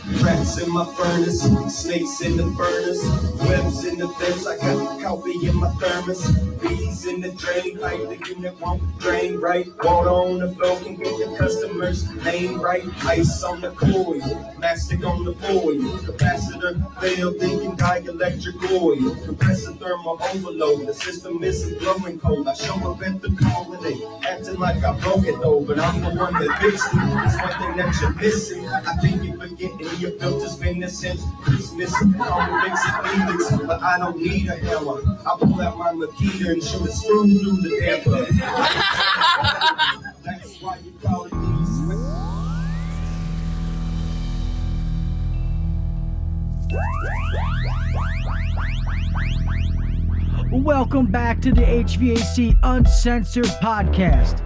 Rats in my furnace, snakes in the furnace, webs in the fence. I got coffee in my thermos, bees in the drain pipe. The unit won't drain right. Water on the floor can get the customer's name right. Ice on the coil, mastic on the foil. Capacitor failed, thinking dielectric oil. Compressor thermal overload. The system isn't blowing cold. I show up at the call when they acting like I broke it though, but I'm the one that fixed it. It's one thing that you're missing. I think you're forgetting your filter's been there since Christmas. Call me Mixed Felix, but I don't need a hammer. I pull out my Makita and shoot a screw through the damper. That's why you call it these. Welcome back to the HVAC Uncensored podcast.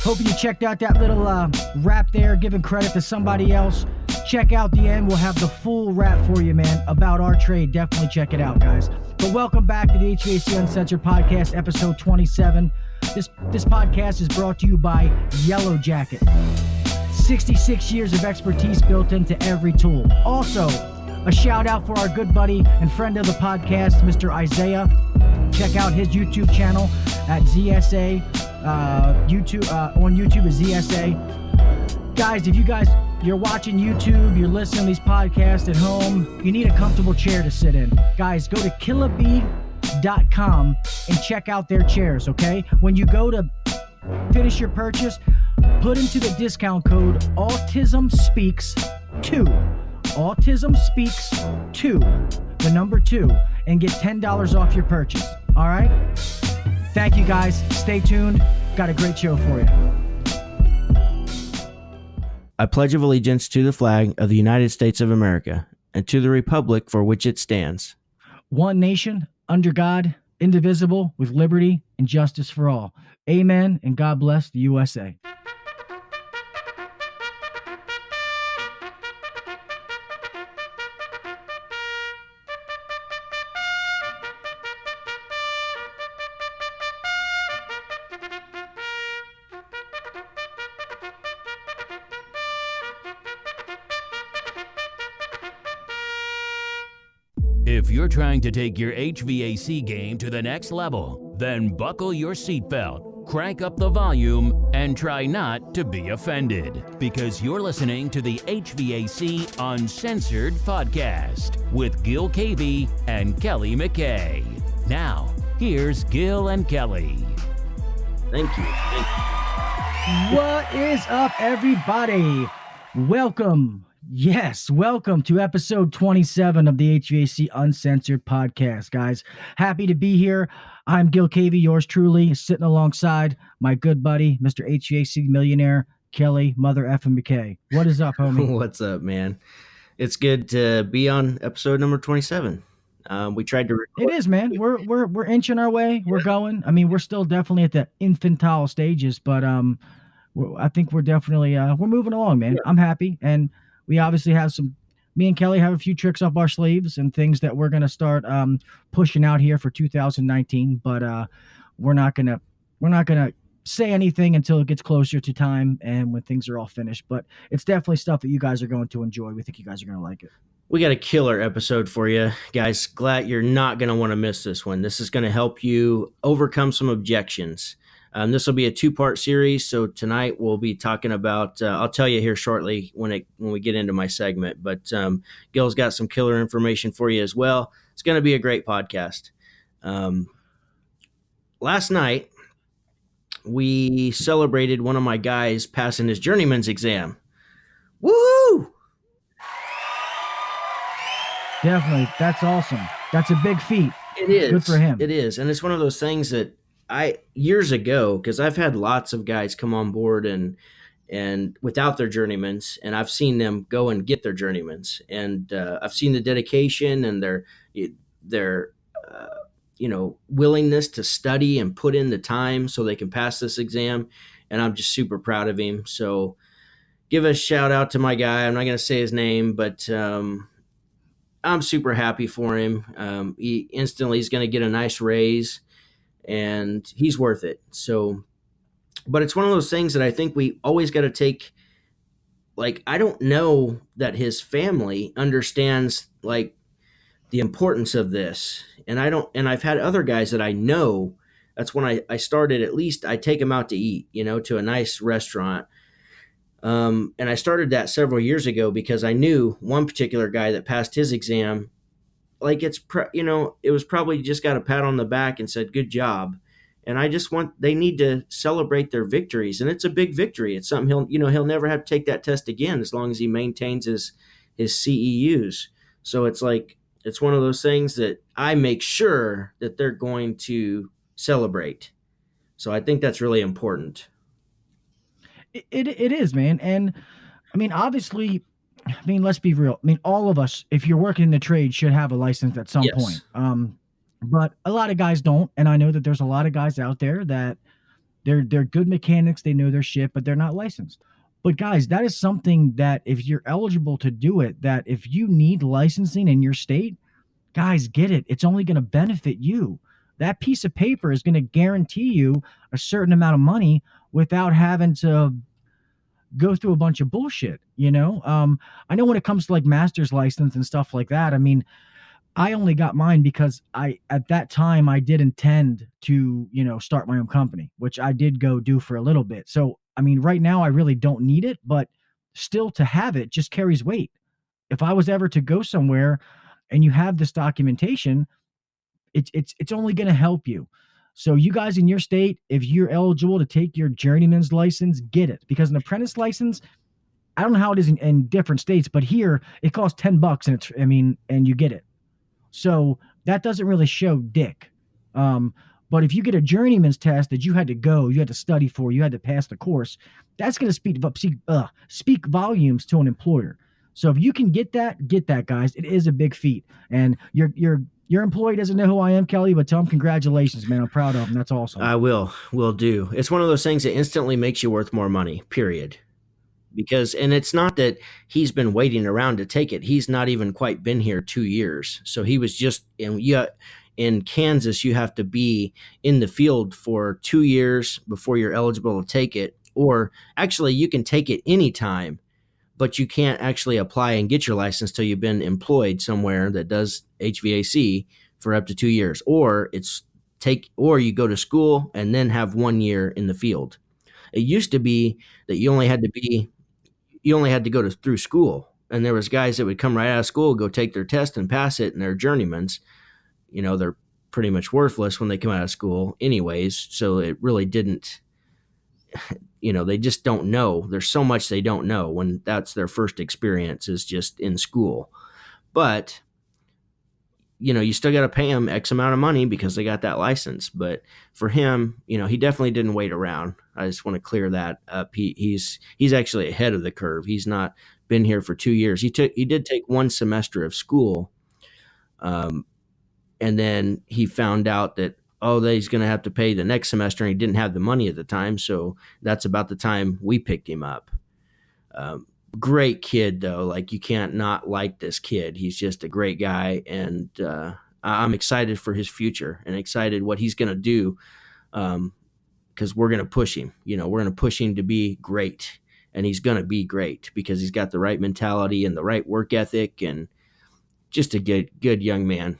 Hope you checked out that little rap there, giving credit to somebody else. Check out the end. We'll have the full rap for you, man, about our trade. Definitely check it out, guys. But welcome back to the HVAC Uncensored podcast, episode 27. This podcast is brought to you by Yellow Jacket. 66 years of expertise built into every tool. Also, a shout out for our good buddy and friend of the podcast, Mr. Isaiah. Check out his YouTube channel at ZSA. On YouTube is ZSA. Guys, if you're watching YouTube, you're listening to these podcasts at home, you need a comfortable chair to sit in. Guys, go to killabee.com and check out their chairs, okay? When you go to finish your purchase, put into the discount code AutismSpeaks2. AutismSpeaks2, the number 2, and get $10 off your purchase. All right? Thank you, guys. Stay tuned. Got a great show for you. I pledge of allegiance to the flag of the United States of America and to the republic for which it stands. One nation, under God, indivisible, with liberty and justice for all. Amen, and God bless the USA. If you're trying to take your HVAC game to the next level, then buckle your seatbelt, crank up the volume, and try not to be offended, because you're listening to the HVAC Uncensored podcast with Gil Cavey and Kelly McKay. Now, here's Gil and Kelly. Thank you. What is up, everybody? Welcome to episode 27 of the HVAC Uncensored podcast, guys. Happy to be here. I'm Gil Cavey, yours truly, sitting alongside my good buddy, Mr. HVAC millionaire, Kelly Mother effing McKay. What is up, homie? What's up, man? It's good to be on episode number 27. We tried to record. It is, man. We're inching our way. We're going. I mean, we're still definitely at the infantile stages, but I think we're definitely we're moving along, man. Yeah. I'm happy, and we obviously have me and Kelly have a few tricks up our sleeves and things that we're going to start pushing out here for 2019, but we're not going to say anything until it gets closer to time and when things are all finished, but it's definitely stuff that you guys are going to enjoy. We think you guys are going to like it. We got a killer episode for you guys. Glad you're not going to want to miss this one. This is going to help you overcome some objections. This will be a 2-part series, so tonight we'll be talking about, I'll tell you here shortly when we get into my segment, but Gil's got some killer information for you as well. It's going to be a great podcast. Last night, we celebrated one of my guys passing his journeyman's exam. Woohoo! Definitely. That's awesome. That's a big feat. It is. Good for him. It is, and it's one of those things that years ago, because I've had lots of guys come on board and without their journeymans, and I've seen them go and get their journeymans, and I've seen the dedication and their willingness to study and put in the time so they can pass this exam, and I'm just super proud of him. So give a shout out to my guy. I'm not going to say his name, but I'm super happy for him. He's going to get a nice raise, and he's worth it. So, but it's one of those things that I think we always got to take like I don't know that his family understands like the importance of this. And I don't, and I've had other guys that I know. That's when I started, at least I take them out to eat, to a nice restaurant. And I started that several years ago because I knew one particular guy that passed his exam. Like it was probably just got a pat on the back and said, good job. And I just they need to celebrate their victories. And it's a big victory. It's something he'll never have to take that test again as long as he maintains his CEUs. So it's like, it's one of those things that I make sure that they're going to celebrate. So I think that's really important. It is, man. And I mean, obviously, I mean, let's be real. I mean, all of us, if you're working in the trade, should have a license at some point. Yes. But a lot of guys don't, and I know that there's a lot of guys out there that they're good mechanics, they know their shit, but they're not licensed. But guys, that is something that if you're eligible to do it, that if you need licensing in your state, guys, get it. It's only going to benefit you. That piece of paper is going to guarantee you a certain amount of money without having to go through a bunch of bullshit, I know when it comes to like master's license and stuff like that, I mean, I only got mine because at that time I did intend to, start my own company, which I did go do for a little bit. So, I mean, right now I really don't need it, but still to have it just carries weight. If I was ever to go somewhere and you have this documentation, it's only going to help you. So you guys in your state, if you're eligible to take your journeyman's license, get it, because an apprentice license, I don't know how it is in different states, but here it costs $10 and you get it. So that doesn't really show dick. But if you get a journeyman's test that you had to study for, you had to pass the course, that's going to speak volumes to an employer. So if you can get that, guys. It is a big feat. And your employee doesn't know who I am, Kelly, but tell him congratulations, man. I'm proud of him. That's awesome. I will do. It's one of those things that instantly makes you worth more money, period. And it's not that he's been waiting around to take it. He's not even quite been here 2 years. So he was just in Kansas, you have to be in the field for 2 years before you're eligible to take it. Or actually you can take it anytime, but you can't actually apply and get your license till you've been employed somewhere that does HVAC for up to 2 years. Or you go to school and then have 1 year in the field. It used to be that you only had to go through school, and there was guys that would come right out of school, go take their test and pass it, and they're journeymans. They're pretty much worthless when they come out of school anyways. So it really didn't, they just don't know. There's so much they don't know when that's their first experience is just in school. But, you still got to pay them X amount of money because they got that license. But for him, he definitely didn't wait around. I just want to clear that up. He's actually ahead of the curve. He's not been here for 2 years. He did take 1 semester of school. And then he found out that, that he's going to have to pay the next semester, and he didn't have the money at the time. So that's about the time we picked him up. Great kid, though. Like, you can't not like this kid. He's just a great guy, and I'm excited for his future and excited what he's going to do, because we're going to push him. We're going to push him to be great, and he's going to be great because he's got the right mentality and the right work ethic and just a good young man.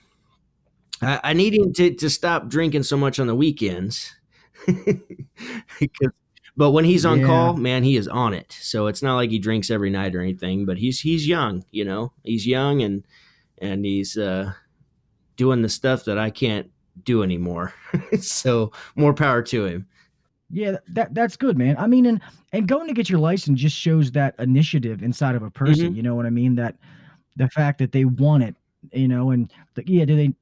I need him to stop drinking so much on the weekends. But when he's on call, man, he is on it. So it's not like he drinks every night or anything, but he's young, he's young and he's doing the stuff that I can't do anymore. So more power to him. Yeah, that's good, man. I mean, and going to get your license just shows that initiative inside of a person. Mm-hmm. You know what I mean? That the fact that they want it, and do they?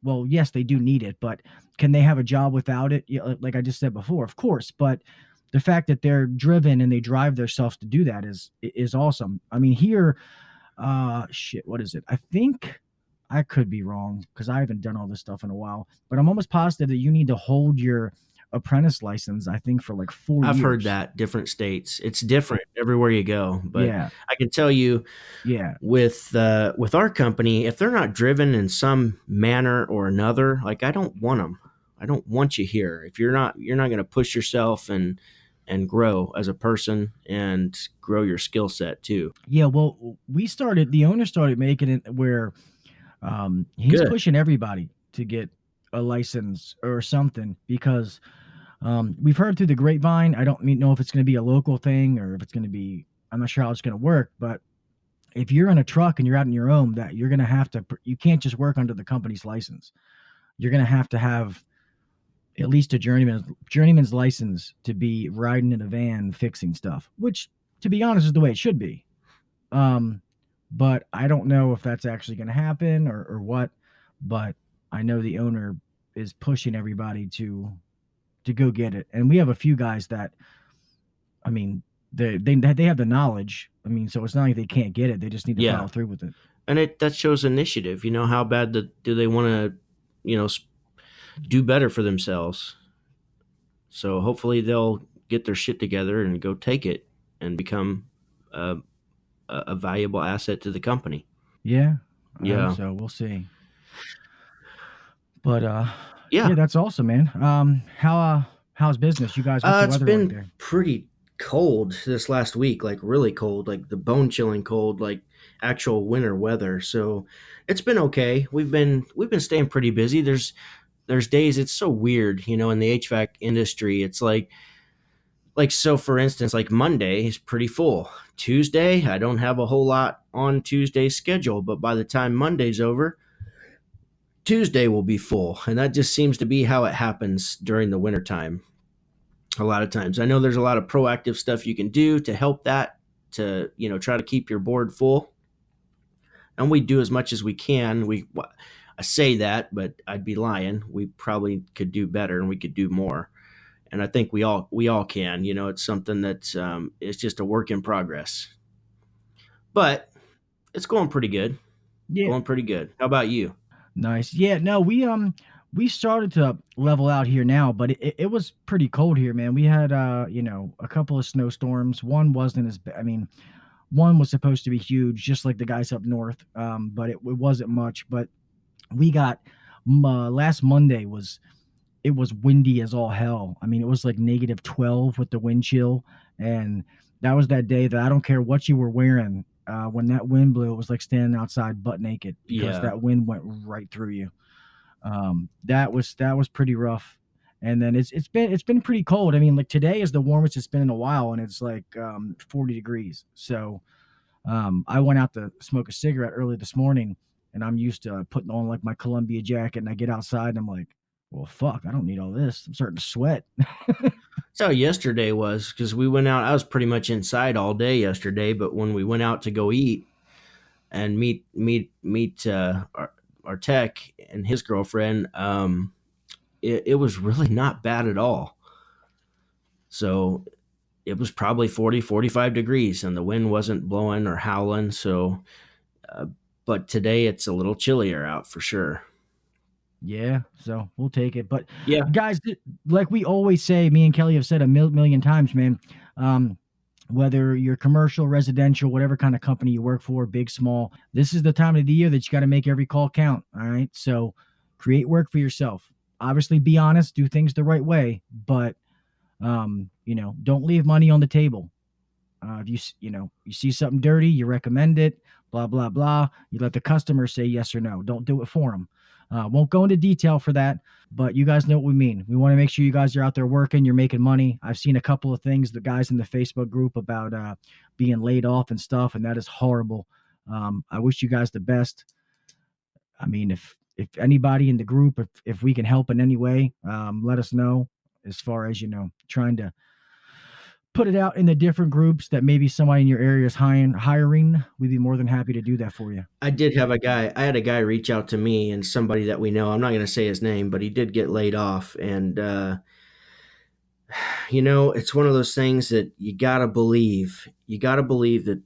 Well, yes, they do need it, but can they have a job without it? Like I just said before, of course. But the fact that they're driven and they drive themselves to do that is awesome. I mean, here, what is it? I think I could be wrong because I haven't done all this stuff in a while, but I'm almost positive that you need to hold your apprentice license, I think, for like 4 years. I've heard that different states. It's different everywhere you go, but I can tell you, with our company, if they're not driven in some manner or another, like I don't want them. I don't want you here. If you're not going to push yourself and and grow as a person and grow your skill set too. Yeah, well, the owner started making it where he's Good. pushing everybody to get a license or something because we've heard through the grapevine. I don't know if it's going to be a local thing or if it's going to be, I'm not sure how it's going to work, but if you're in a truck and you're out on your own, that you're going to have to, you can't just work under the company's license. You're going to have at least a journeyman's license to be riding in a van fixing stuff, which, to be honest, is the way it should be. But I don't know if that's actually going to happen or what. But I know the owner is pushing everybody to go get it, and we have a few guys that, I mean, they have the knowledge. I mean, so it's not like they can't get it; they just need to follow through with it. And that shows initiative. How bad do they want to, do better for themselves? So hopefully they'll get their shit together and go take it and become a valuable asset to the company. Yeah. Yeah. So we'll see. But yeah, that's awesome, man. How's business? You guys, what's the it's weather been like there? pretty cold this last week, like really cold, like the bone chilling cold, like actual winter weather. So it's been okay. We've been staying pretty busy. There's days it's so weird, in the HVAC industry. It's like so for instance, like Monday is pretty full. Tuesday, I don't have a whole lot on Tuesday's schedule, but by the time Monday's over, Tuesday will be full. And that just seems to be how it happens during the wintertime. A lot of times. I know there's a lot of proactive stuff you can do to help that, to, try to keep your board full. And we do as much as we can. I say that, but I'd be lying. We probably could do better and we could do more. And I think we all can. It's something that's it's just a work in progress. But it's going pretty good. Yeah. Going pretty good. How about you? Nice. Yeah, no, we started to level out here now, but it was pretty cold here, man. We had a couple of snowstorms. One wasn't as I mean, one was supposed to be huge, just like the guys up north, but it wasn't much. But we got last Monday it was windy as all hell. I mean, it was like -12 with the wind chill, and that was that day that I don't care what you were wearing. When that wind blew, it was like standing outside butt naked because that wind went right through you. That was pretty rough. And then it's been pretty cold. I mean, like today is the warmest it's been in a while, and it's like 40 degrees. So I went out to smoke a cigarette early this morning, and I'm used to putting on like my Columbia jacket, and I get outside and I'm like, well, fuck, I don't need all this. I'm starting to sweat. That's how yesterday was, because we went out. I was pretty much inside all day yesterday, but when we went out to go eat and meet our tech and his girlfriend, it was really not bad at all. So it was probably 40, 45 degrees, and the wind wasn't blowing or howling. So, but today it's a little chillier out for sure. Yeah, so we'll take it. But yeah, guys, like we always say, me and Kelly have said a million times, man, whether you're commercial, residential, whatever kind of company you work for, big, small, this is the time of the year that you got to make every call count. All right. So create work for yourself. Obviously, be honest, do things the right way, but, don't leave money on the table. If you see something dirty, you recommend it, blah, blah, blah. You let the customer say yes or no. Don't do it for them. Won't go into detail for that, but you guys know what we mean. We want to make sure you guys are out there working, you're making money. I've seen a couple of things, the guys in the Facebook group about being laid off and stuff, and that is horrible. I wish you guys the best. I mean, if anybody in the group, if we can help in any way, let us know, as far as, trying to put it out in the different groups that maybe somebody in your area is hiring. We'd be more than happy to do that for you. I had a guy reach out to me, and somebody that we know, I'm not going to say his name, but he did get laid off. And, it's one of those things that you got to believe. You got to believe that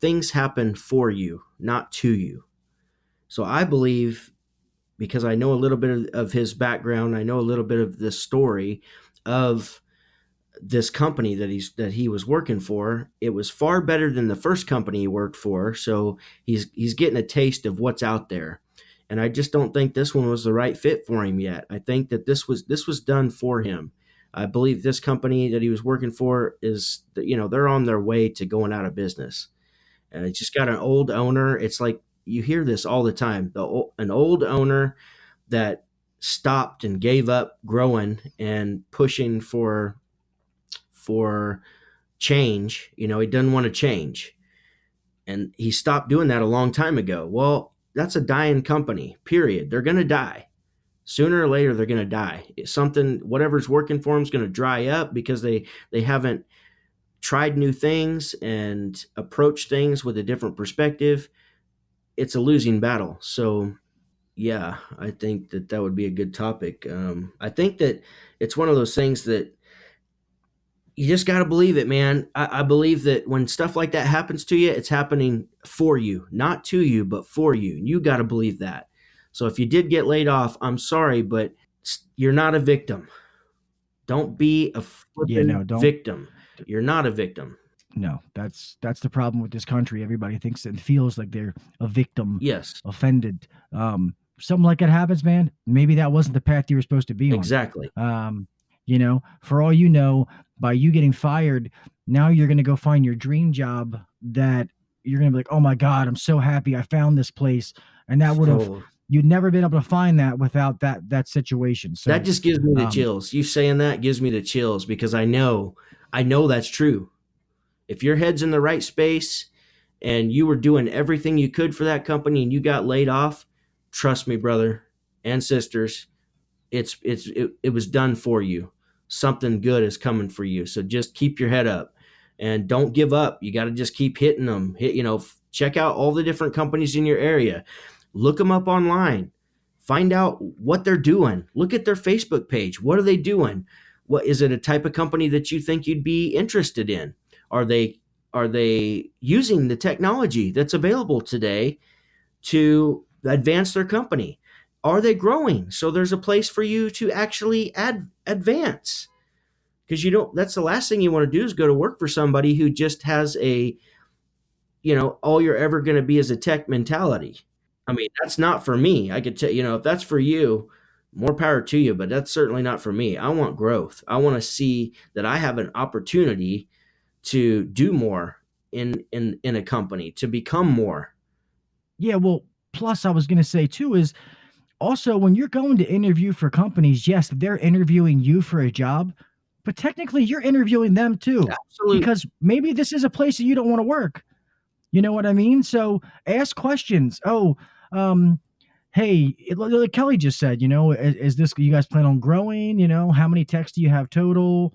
things happen for you, not to you. So I believe, because I know a little bit of his background, I know a little bit of the story of this company that he was working for. It was far better than the first company he worked for. So he's getting a taste of what's out there. And I just don't think this one was the right fit for him yet. I think that this was done for him. I believe this company that he was working for is, they're on their way to going out of business. And it's just got an old owner. It's like you hear this all the time. An old owner that stopped and gave up growing and pushing for change. He doesn't want to change. And he stopped doing that a long time ago. Well, that's a dying company, period. They're going to die. Sooner or later, they're going to die. Whatever's working for them is going to dry up because they haven't tried new things and approached things with a different perspective. It's a losing battle. So, yeah, I think that would be a good topic. I think that it's one of those things that you just got to believe it, man. I believe that when stuff like that happens to you, it's happening for you, not to you, but for you. You got to believe that. So if you did get laid off, I'm sorry, but you're not a victim. Don't be a victim. You're not a victim. No, that's the problem with this country. Everybody thinks and feels like they're a victim. Yes. Offended. Something like it happens, man. Maybe that wasn't the path you were supposed to be on. Exactly. For all you know, by you getting fired, now you're going to go find your dream job that you're going to be like, oh my God, I'm so happy I found this place. And that would have, you'd never been able to find that without that situation. So that just gives me the chills. You saying that gives me the chills because I know that's true. If your head's in the right space and you were doing everything you could for that company and you got laid off, trust me, brother and sisters, it was done for you. Something good is coming for you. So just keep your head up and don't give up. You got to just keep hitting them. Check out all the different companies in your area. Look them up online. Find out what they're doing. Look at their Facebook page. What are they doing? What is it, a type of company that you think you'd be interested in? Are they using the technology that's available today to advance their company? Are they growing? So there's a place for you to actually advance. Because that's the last thing you want to do is go to work for somebody who just has all you're ever going to be is a tech mentality. I mean, that's not for me. I could tell, if that's for you, more power to you, but that's certainly not for me. I want growth. I want to see that I have an opportunity to do more in a company, to become more. Yeah, well, plus I was going to say too is also when you're going to interview for companies, yes, they're interviewing you for a job, but technically you're interviewing them too. Absolutely. Because maybe this is a place that you don't want to work. You know what I mean? So ask questions. Hey, like Kelly just said, is this, you guys plan on growing? How many techs do you have total?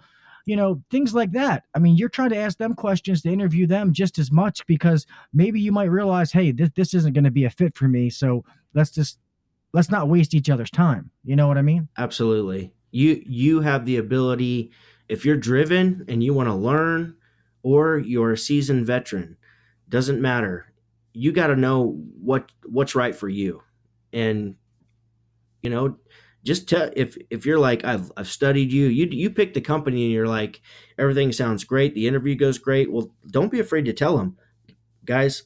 Things like that. I mean, you're trying to ask them questions to interview them just as much because maybe you might realize, hey, this isn't going to be a fit for me. So let's not waste each other's time. You know what I mean? Absolutely. You have the ability, if you're driven and you want to learn, or you're a seasoned veteran, doesn't matter. You got to know what's right for you. And, just tell, if you're like, I've studied you pick the company and you're like, everything sounds great. The interview goes great. Well, don't be afraid to tell them, guys,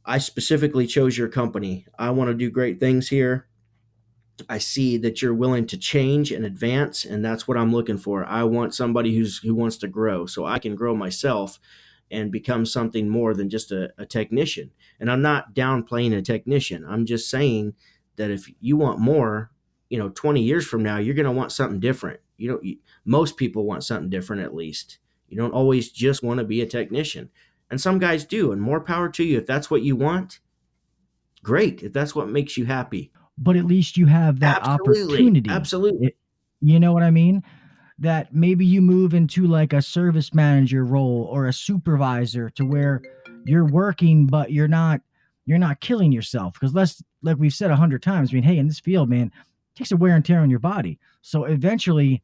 I specifically chose your company. I want to do great things here. I see that you're willing to change and advance, and that's what I'm looking for. I want somebody who wants to grow so I can grow myself and become something more than just a technician. And I'm not downplaying a technician. I'm just saying that if you want more, 20 years from now, you're going to want something different. Most people want something different, at least. You don't always just want to be a technician. And some guys do, and more power to you. If that's what you want, great. If that's what makes you happy. But at least you have that opportunity. Absolutely. You know what I mean? That maybe you move into like a service manager role or a supervisor to where you're working, but you're not killing yourself. Because like we've said 100 times, I mean, hey, in this field, man, it takes a wear and tear on your body. So eventually,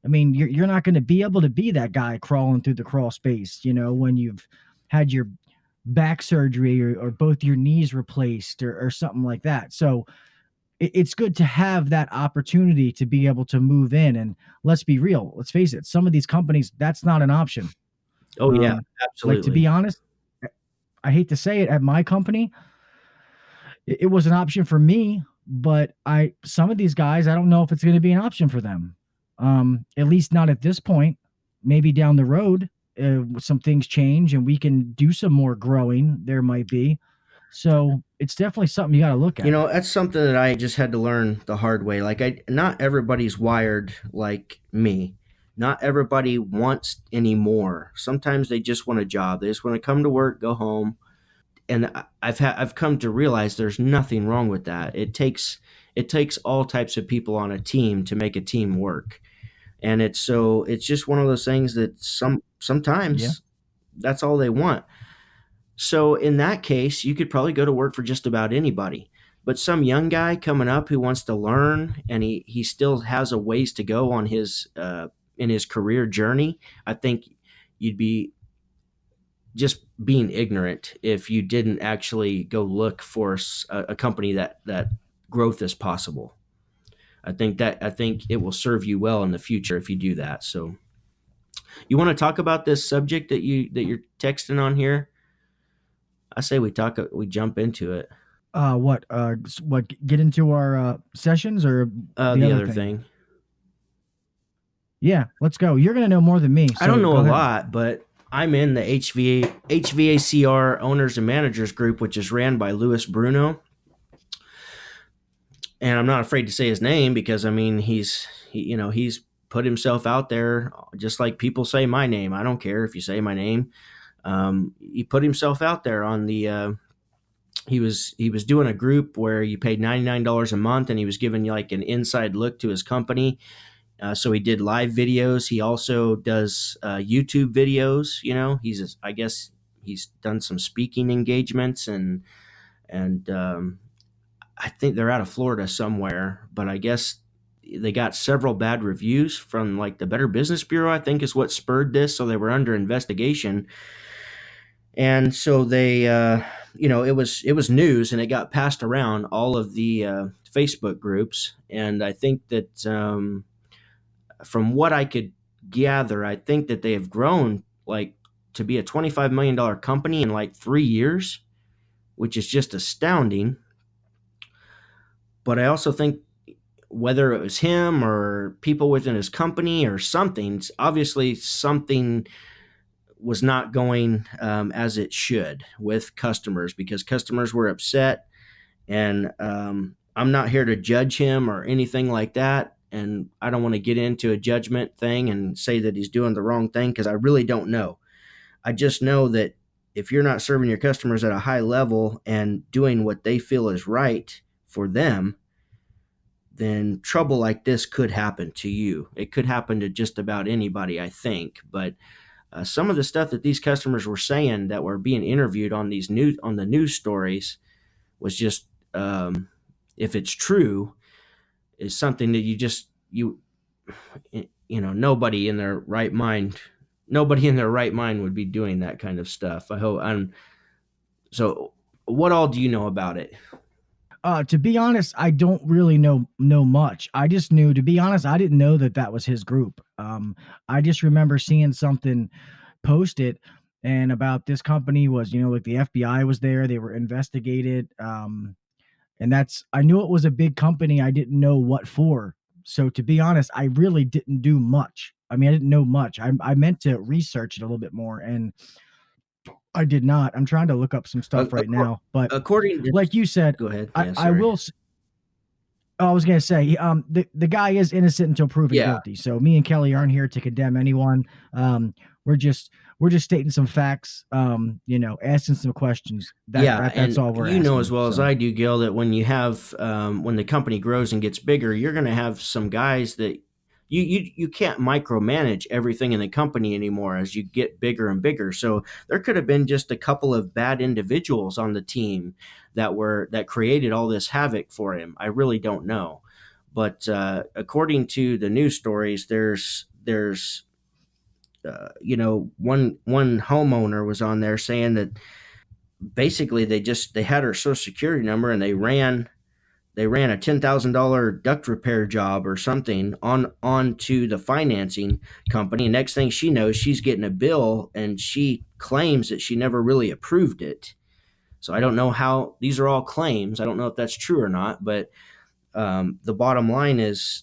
I mean, you're not going to be able to be that guy crawling through the crawl space, when you've had your back surgery or both your knees replaced or something like that. So it's good to have that opportunity to be able to move in. And let's be real. Let's face it. Some of these companies, that's not an option. Oh, yeah, absolutely. Like, to be honest, I hate to say it, at my company, it was an option for me, but some of these guys, I don't know if it's going to be an option for them. At least not at this point. Maybe down the road, some things change and we can do some more growing. There might be. So it's definitely something you got to look You at. know, that's something that I just had to learn the hard way. Like, not everybody's wired like me. Not everybody wants any more. Sometimes they just want a job. They just want to come to work, go home. And I've come to realize there's nothing wrong with that. It takes all types of people on a team to make a team work. And it's just one of those things that Yeah. sometimes that's all they want. So in that case, you could probably go to work for just about anybody. But some young guy coming up who wants to learn and he still has a ways to go on his in his career journey, I think you'd be just being ignorant if you didn't actually go look for a company that growth is possible. I think it will serve you well in the future if you do that. So you want to talk about this subject that you're texting on here? I say we jump into it. What, get into our sessions or the The other other thing? thing, Yeah, let's go. You're going to know more than me. I don't So know go a ahead. lot, but I'm in the HVACR owners and managers group, which is ran by Louis Bruno, and I'm not afraid to say his name because I mean he's put himself out there just like people say my name. I don't care if you say my name. He put himself out there on the. He was doing a group where you paid $99 a month, and he was giving you like an inside look to his company. So he did live videos. He also does YouTube videos. I guess he's done some speaking engagements, and I think they're out of Florida somewhere. But I guess they got several bad reviews from like the Better Business Bureau. I think is what spurred this. So they were under investigation, and so it was news, and it got passed around all of the Facebook groups, and I think that. From what I could gather, I think that they have grown like to be a $25 million company in like 3 years, which is just astounding. But I also think whether it was him or people within his company or something, obviously something was not going as it should with customers because customers were upset. And I'm not here to judge him or anything like that. And I don't want to get into a judgment thing and say that he's doing the wrong thing because I really don't know. I just know that if you're not serving your customers at a high level and doing what they feel is right for them, then trouble like this could happen to you. It could happen to just about anybody, I think. But some of the stuff that these customers were saying that were being interviewed on the news stories was just if it's true is something that nobody in their right mind would be doing that kind of stuff. I hope. So what all do you know about it? To be honest, I don't really know much. I just knew, to be honest, I didn't know that was his group. I just remember seeing something posted and about this company was, like the FBI was there, they were investigated. And I knew it was a big company. I didn't know what for. So to be honest, I really didn't do much. I mean, I didn't know much. I meant to research it a little bit more, and I did not. I'm trying to look up some stuff right now, but According to, like you said, go ahead. I, Yeah, I sorry. will. I was gonna say, the guy is innocent until proven Yeah. guilty. So me and Kelly aren't here to condemn anyone. We're just stating some facts. Asking some questions. Yeah, That's and all we're you know as asking. well as So I do, Gil, that when the company grows and gets bigger, you're going to have some guys that you can't micromanage everything in the company anymore as you get bigger and bigger. So there could have been just a couple of bad individuals on the team that created all this havoc for him. I really don't know, but according to the news stories, there's one homeowner was on there saying that basically they had her social security number and they ran a $10,000 duct repair job or something onto the financing company. And next thing she knows, she's getting a bill and she claims that she never really approved it. So I don't know how these are all claims. I don't know if that's true or not, but the bottom line is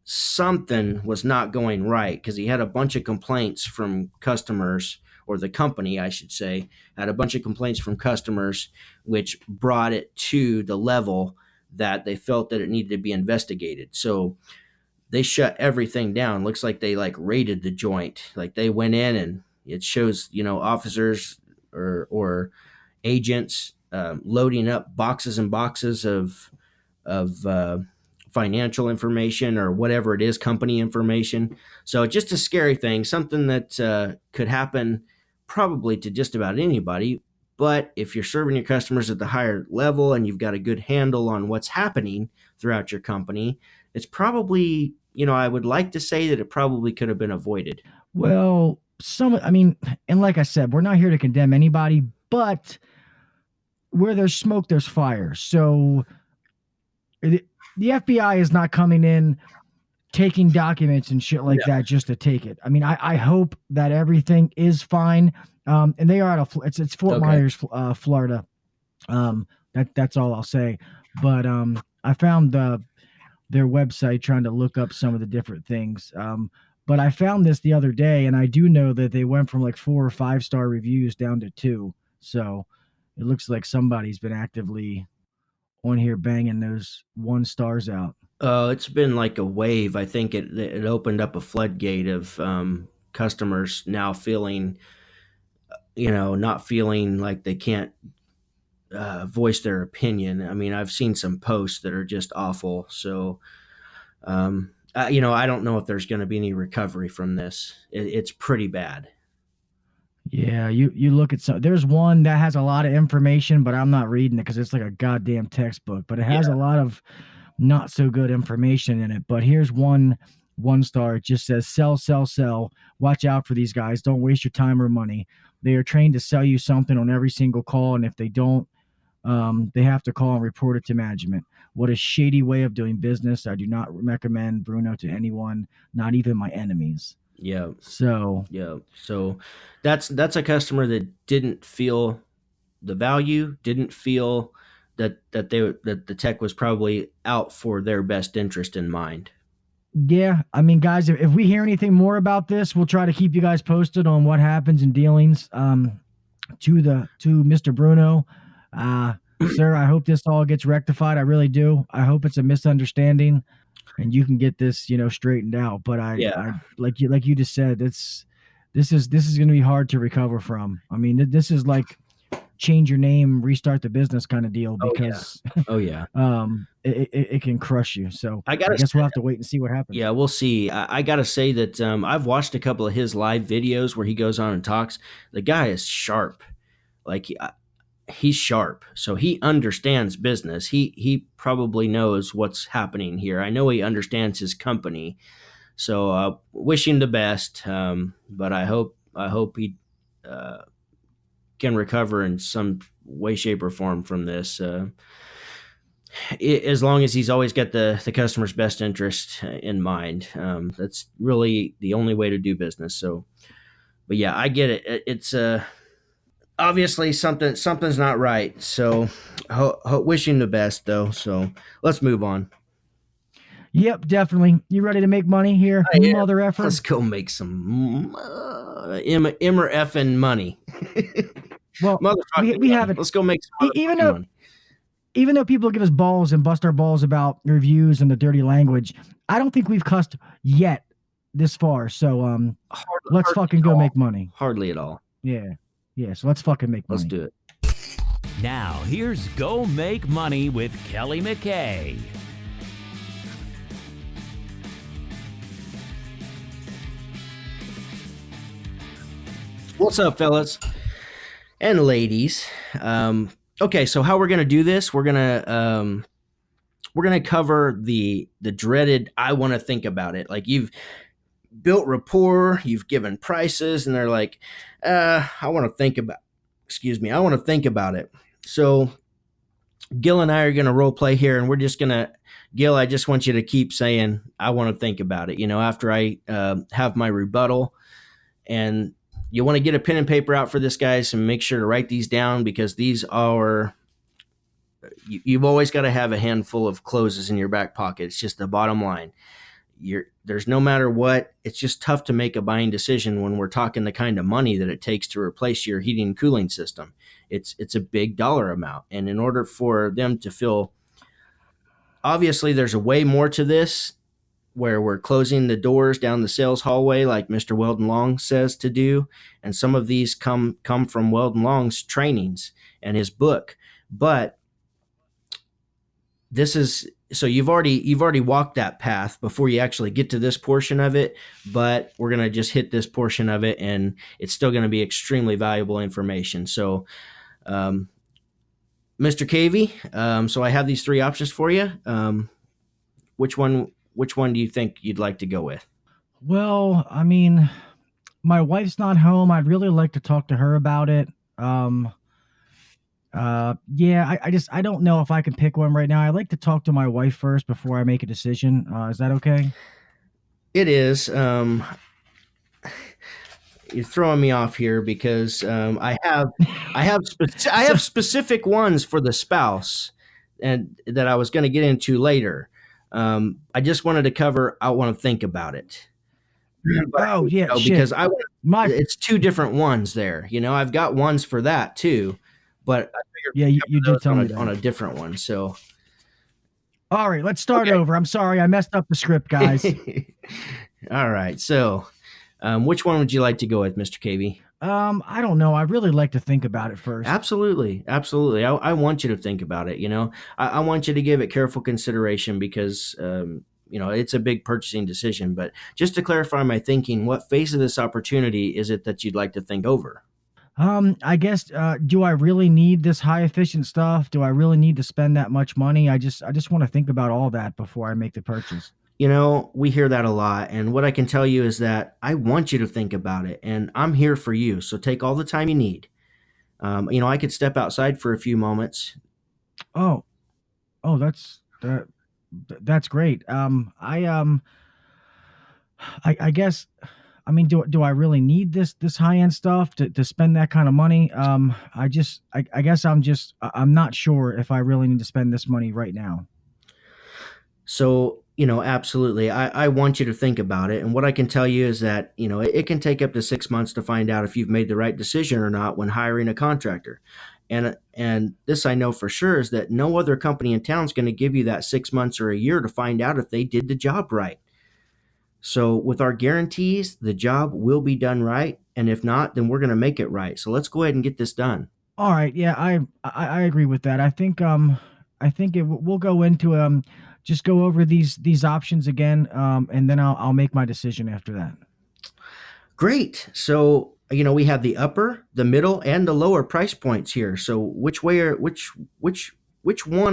something was not going right, because he had a bunch of complaints from customers, or the company, I should say, had a bunch of complaints from customers, which brought it to the level that they felt that it needed to be investigated. So they shut everything down. Looks like they like raided the joint. Like they went in, and it shows, officers or agents loading up boxes and boxes of financial information, or whatever it is, company information. So just a scary thing, something that could happen probably to just about anybody. But if you're serving your customers at the higher level and you've got a good handle on what's happening throughout your company, it's probably, I would like to say that it probably could have been avoided. Well, and like I said, we're not here to condemn anybody, but where there's smoke, there's fire. So the FBI is not coming in taking documents and shit like that just to take it. I mean, I hope that everything is fine. And they are out of it's Fort Myers, Florida. That's all I'll say. But I found their website trying to look up some of the different things. But I found this the other day, and I do know that they went from like 4 or 5 star reviews down to 2. So it looks like somebody's been actively on here banging those 1 stars out. It's been like a wave. I think it opened up a floodgate of customers now feeling, not feeling like they can't voice their opinion. I mean, I've seen some posts that are just awful. So, I don't know if there's going to be any recovery from this. It's pretty bad. Yeah, you look at there's one that has a lot of information, but I'm not reading it because it's like a goddamn textbook. But it has a lot of not so good information in it. But here's one star. It just says sell, sell, sell. Watch out for these guys. Don't waste your time or money. They are trained to sell you something on every single call, and if they don't, they have to call and report it to management. What a shady way of doing business. I do not recommend Bruno to anyone, not even my enemies. Yeah. So that's a customer that didn't feel the value, didn't feel that the tech was probably out for their best interest in mind. Yeah, I mean, guys, if we hear anything more about this, we'll try to keep you guys posted on what happens in dealings. To Mr. Bruno, sir, I hope this all gets rectified. I really do. I hope it's a misunderstanding, and you can get this, straightened out. But I like you just said, this is going to be hard to recover from. I mean, this is like change your name, restart the business kind of deal, because it can crush you. So I guess we'll have to wait and see what happens. Yeah, we'll see. I gotta say that I've watched a couple of his live videos where he goes on and talks. The guy is sharp. Like he's sharp, so he understands business. He probably knows what's happening here. I know he understands his company, so wish him the best. But I hope he can recover in some way, shape, or form from this. As long as he's always got the customer's best interest in mind. That's really the only way to do business. So, but yeah, I get it. It's obviously something's not right. So wish him the best though. So let's move on. Yep, definitely. You ready to make money here, mother effer? Let's go make some immer effing money. Well, we have it. Let's go make some money. Even though people give us balls and bust our balls about reviews and the dirty language, I don't think we've cussed yet this far. So let's fucking go make money. Hardly at all. Yeah. So let's fucking make money. Let's do it. Now here's Go Make Money with Kelly McKay. What's up, fellas and ladies? Okay, so how we're gonna do this? We're gonna cover the dreaded "I want to think about it." Like, you've built rapport, you've given prices, and they're like, I want to think about it. So Gil and I are gonna role play here, and we're just gonna, Gil, I just want you to keep saying, "I want to think about it," after I have my rebuttal. And you want to get a pen and paper out for this, guys, and make sure to write these down, because these are, you've always got to have a handful of closes in your back pocket. It's just the bottom line. there's no matter what, it's just tough to make a buying decision when we're talking the kind of money that it takes to replace your heating and cooling system. It's a big dollar amount. And in order for them to feel, obviously there's a way more to this, where we're closing the doors down the sales hallway like Mr. Weldon Long says to do. And some of these come from Weldon Long's trainings and his book. But this is, so you've already walked that path before you actually get to this portion of it, but we're going to just hit this portion of it, and it's still going to be extremely valuable information. So Mr. Cavey, so I have these three options for you. Which one do you think you'd like to go with? Well, I mean, my wife's not home. I'd really like to talk to her about it. Yeah, I don't know if I can pick one right now. I like to talk to my wife first before I make a decision. Is that okay? It is. You're throwing me off here because I have specific ones for the spouse, and that I was going to get into later. I just wanted to cover. I want to think about it. Oh yeah, because it's two different ones there. I've got ones for that too, but I figured you did tell me that on a different one. So, all right, let's start over. I'm sorry, I messed up the script, guys. All right, so which one would you like to go with, Mr. Cavey? I don't know. I really like to think about it first. Absolutely. I want you to think about it. I want you to give it careful consideration because, it's a big purchasing decision. But just to clarify my thinking, what phase of this opportunity is it that you'd like to think over? I guess, do I really need this high efficient stuff? Do I really need to spend that much money? I just want to think about all that before I make the purchase. We hear that a lot. And what I can tell you is that I want you to think about it, and I'm here for you. So take all the time you need. I could step outside for a few moments. Oh, that's great. I guess, I mean, do I really need this high end stuff to spend that kind of money? I guess I'm not sure if I really need to spend this money right now. So, absolutely. I want you to think about it. And what I can tell you is that, it can take up to 6 months to find out if you've made the right decision or not when hiring a contractor. And this I know for sure is that no other company in town is going to give you that 6 months or a year to find out if they did the job right. So with our guarantees, the job will be done right. And if not, then we're going to make it right. So let's go ahead and get this done. All right. Yeah, I agree with that. I think we'll go into just go over these options again, and then I'll make my decision after that. Great. So, we have the upper, the middle, and the lower price points here. So which one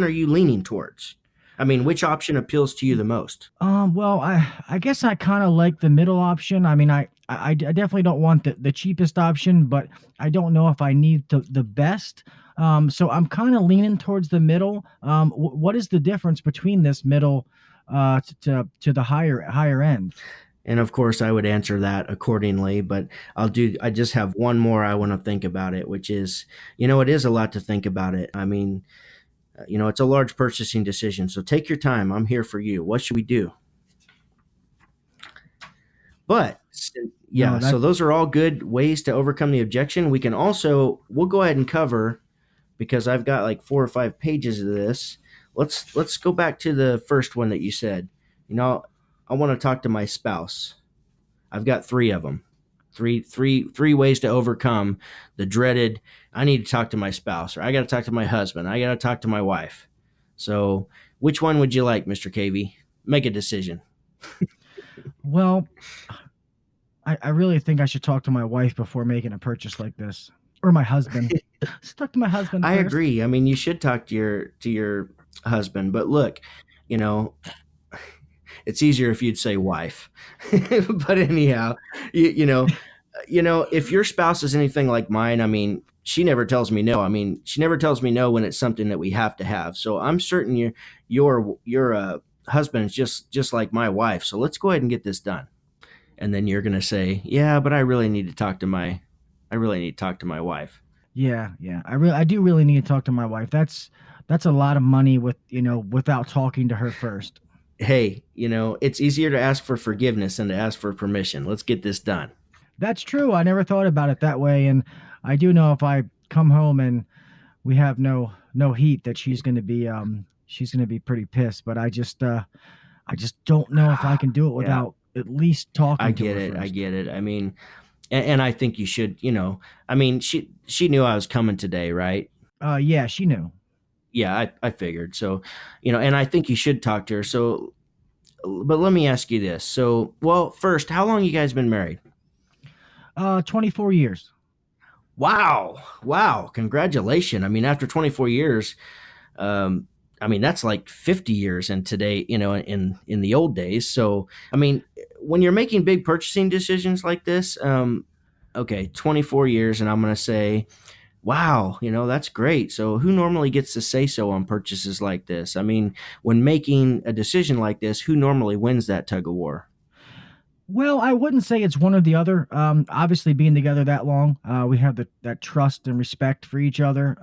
are you leaning towards? I mean, which option appeals to you the most? Well, I guess I kind of like the middle option. I mean, I definitely don't want the cheapest option, but I don't know if I need the best. So I'm kind of leaning towards the middle. What is the difference between this middle to the higher end? And of course, I would answer that accordingly, but I just have one more I want to think about it, which is, it is a lot to think about it. I mean, it's a large purchasing decision, so take your time. I'm here for you. What should we do? But yeah, so those are all good ways to overcome the objection. We'll go ahead and cover, because I've got like 4 or 5 pages of this. Let's go back to the first one that you said. I want to talk to my spouse. I've got 3 of them. Three ways to overcome the dreaded, I need to talk to my spouse, or I got to talk to my husband, I got to talk to my wife. So which one would you like, Mr. Cavey? Make a decision. Well, I really think I should talk to my wife before making a purchase like this, or my husband. Let's talk to my husband I first. agree. I mean, you should talk to your husband, but look, it's easier if you'd say wife. But anyhow, if your spouse is anything like mine, I mean, she never tells me no. I mean, she never tells me no when it's something that we have to have. So I'm certain your husband is just like my wife. So let's go ahead and get this done. And then you're going to say, yeah, but I really need to talk to my wife. Yeah. I do really need to talk to my wife. That's a lot of money without talking to her first. hey, it's easier to ask for forgiveness than to ask for permission. Let's get this done. That's true. I never thought about it that way, and I do know if I come home and we have no heat, that she's gonna be pretty pissed. But I just don't know if I can do it Yeah, without at least I talking to get her it. I first. get it. I mean, and I think you should, I mean, she knew I was coming today, right? Yeah, she knew. Yeah, I figured. So, and I think you should talk to her. So, but let me ask you this. So, well, first, how long you guys been married? 24 years. Wow. Wow. Congratulations. I mean, after 24 years, um, I mean, that's like 50 years in today, in the old days. So, I mean, when you're making big purchasing decisions like this, okay, 24 years, and I'm going to say, wow, that's great. So, who normally gets to say so on purchases like this? I mean, when making a decision like this, who normally wins that tug of war? Well, I wouldn't say it's one or the other. Obviously, being together that long, we have that trust and respect for each other.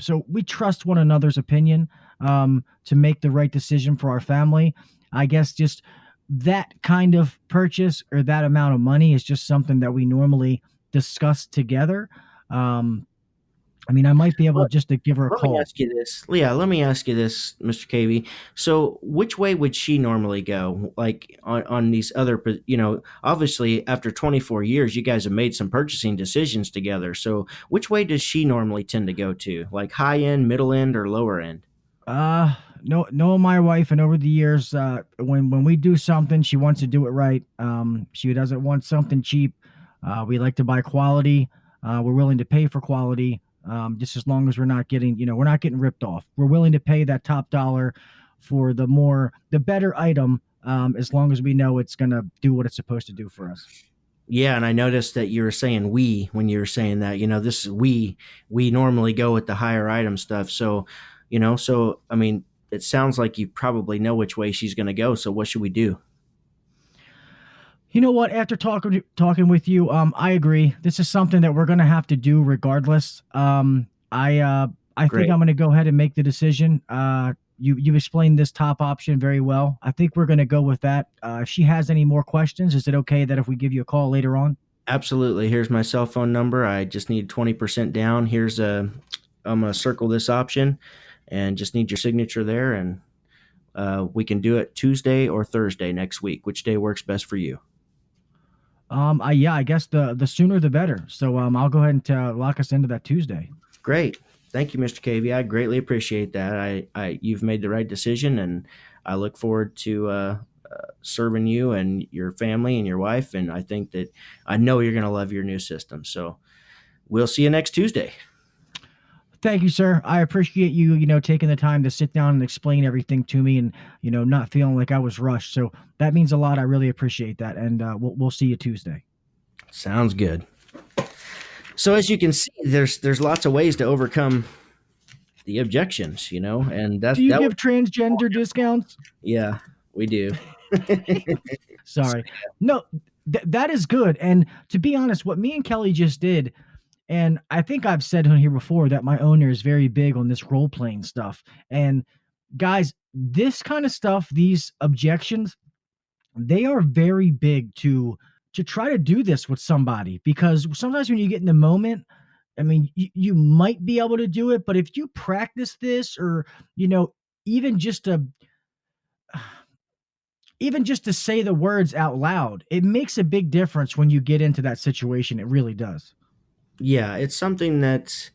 So we trust one another's opinion to make the right decision for our family. I guess just that kind of purchase or that amount of money is just something that we normally discuss together. Um, I mean, I might be able just to give her a Let me call. ask you this. Leah, let me ask you this, Mr. KV. So, which way would she normally go? Like on these other, obviously after 24 years, you guys have made some purchasing decisions together. So, which way does she normally tend to go to? Like high end, middle end, or lower end? No, no, my wife, and over the years, when we do something, she wants to do it right. She doesn't want something cheap. We like to buy quality. We're willing to pay for quality. Just as long as we're not getting, we're not getting ripped off. We're willing to pay that top dollar for the better item, as long as we know it's gonna do what it's supposed to do for us. Yeah, and I noticed that you were saying we when you were saying that. This is we. We normally go with the higher item stuff. So, so I mean, it sounds like you probably know which way she's going to go. So, what should we do? You know what? After talking with you, I agree. This is something that we're gonna have to do regardless. I think Great. I'm gonna go ahead and make the decision. You explained this top option very well. I think we're gonna go with that. If she has any more questions, is it okay that if we give you a call later on? Absolutely. Here's my cell phone number. I just need 20% down. I'm going to circle this option and just need your signature there. And we can do it Tuesday or Thursday next week. Which day works best for you? Yeah, I guess the sooner the better. So I'll go ahead and lock us into that Tuesday. Great. Thank you, Mr. KV. I greatly appreciate that. You've made the right decision, and I look forward to serving you and your family and your wife. And I know you're going to love your new system. So we'll see you next Tuesday. Thank you, sir. I appreciate you, taking the time to sit down and explain everything to me, and not feeling like I was rushed. So that means a lot. I really appreciate that, and we'll see you Tuesday. Sounds good. So as you can see, there's lots of ways to overcome the objections, and Do you that was, give transgender discounts? yeah, we do. Sorry, no, that is good. And to be honest, what me and Kelly just did. And I think I've said on here before that my owner is very big on this role playing stuff. And guys, this kind of stuff, these objections, they are very big to try to do this with somebody, because sometimes when you get in the moment, I mean, you might be able to do it, but if you practice this, or you know, even just to even just to say the words out loud, it makes a big difference when you get into that situation. It really does. Yeah, it's something that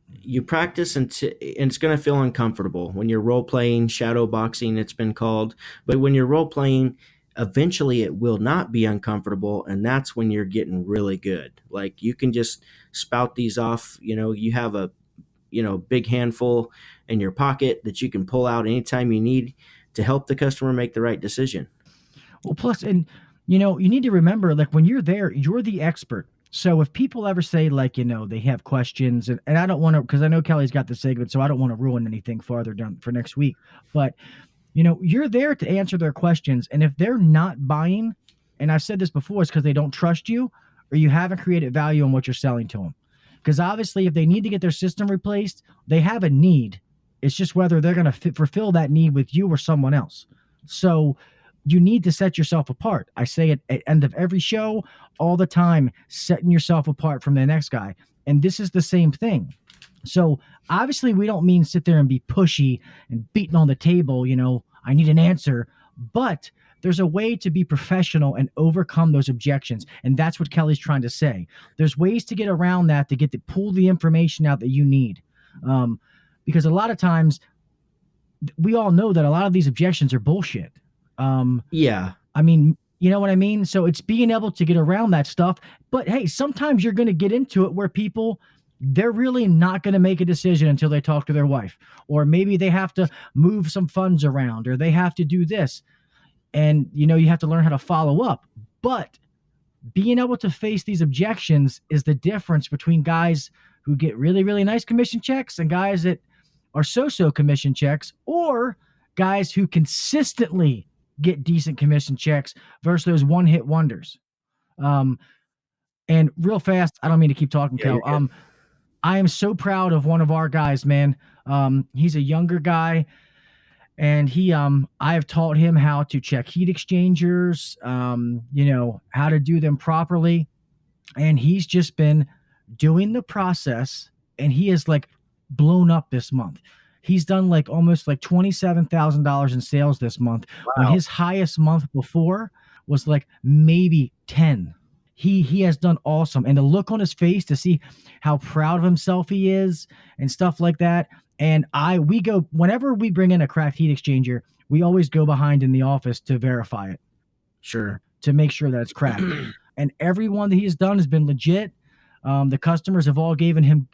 you practice and it's going to feel uncomfortable when you're role playing, shadow boxing, it's been called. But when you're role playing, eventually it will not be uncomfortable. And that's when you're getting really good. Like you can just spout these off. You have a, big handful in your pocket that you can pull out anytime you need to help the customer make the right decision. Well, plus, and you need to remember, like when you're there, you're the expert. So if people ever say, like, they have questions, and I don't want to, because I know Kelly's got the segment, so I don't want to ruin anything farther down for next week. But you're there to answer their questions, and if they're not buying, and I've said this before, it's because they don't trust you, or you haven't created value in what you're selling to them. Because obviously, if they need to get their system replaced, they have a need. It's just whether they're going to fulfill that need with you or someone else. So you need to set yourself apart. I say it at end of every show all the time, setting yourself apart from the next guy. And this is the same thing. So obviously we don't mean sit there and be pushy and beating on the table, I need an answer, but there's a way to be professional and overcome those objections. And that's what Kelly's trying to say. There's ways to get around that, to pull the information out that you need. Because a lot of times we all know that a lot of these objections are bullshit. Yeah. I mean, you know what I mean? So it's being able to get around that stuff. But hey, sometimes you're going to get into it where people, they're really not going to make a decision until they talk to their wife, or maybe they have to move some funds around, or they have to do this. And, you have to learn how to follow up. But being able to face these objections is the difference between guys who get really, really nice commission checks and guys that are so-so commission checks, or guys who consistently get decent commission checks versus those one-hit wonders. And real fast, I don't mean to keep talking, Kel. I am so proud of one of our guys, man. He's a younger guy, and I have taught him how to check heat exchangers, how to do them properly. And he's just been doing the process, and he is like blown up this month. He's done almost $27,000 in sales this month. Wow. When his highest month before was maybe 10. He has done awesome. And the look on his face to see how proud of himself he is and stuff like that. And we go, whenever we bring in a cracked heat exchanger, we always go behind in the office to verify it. Sure. To make sure that it's cracked. And every one that he's done has been legit. The customers have all given him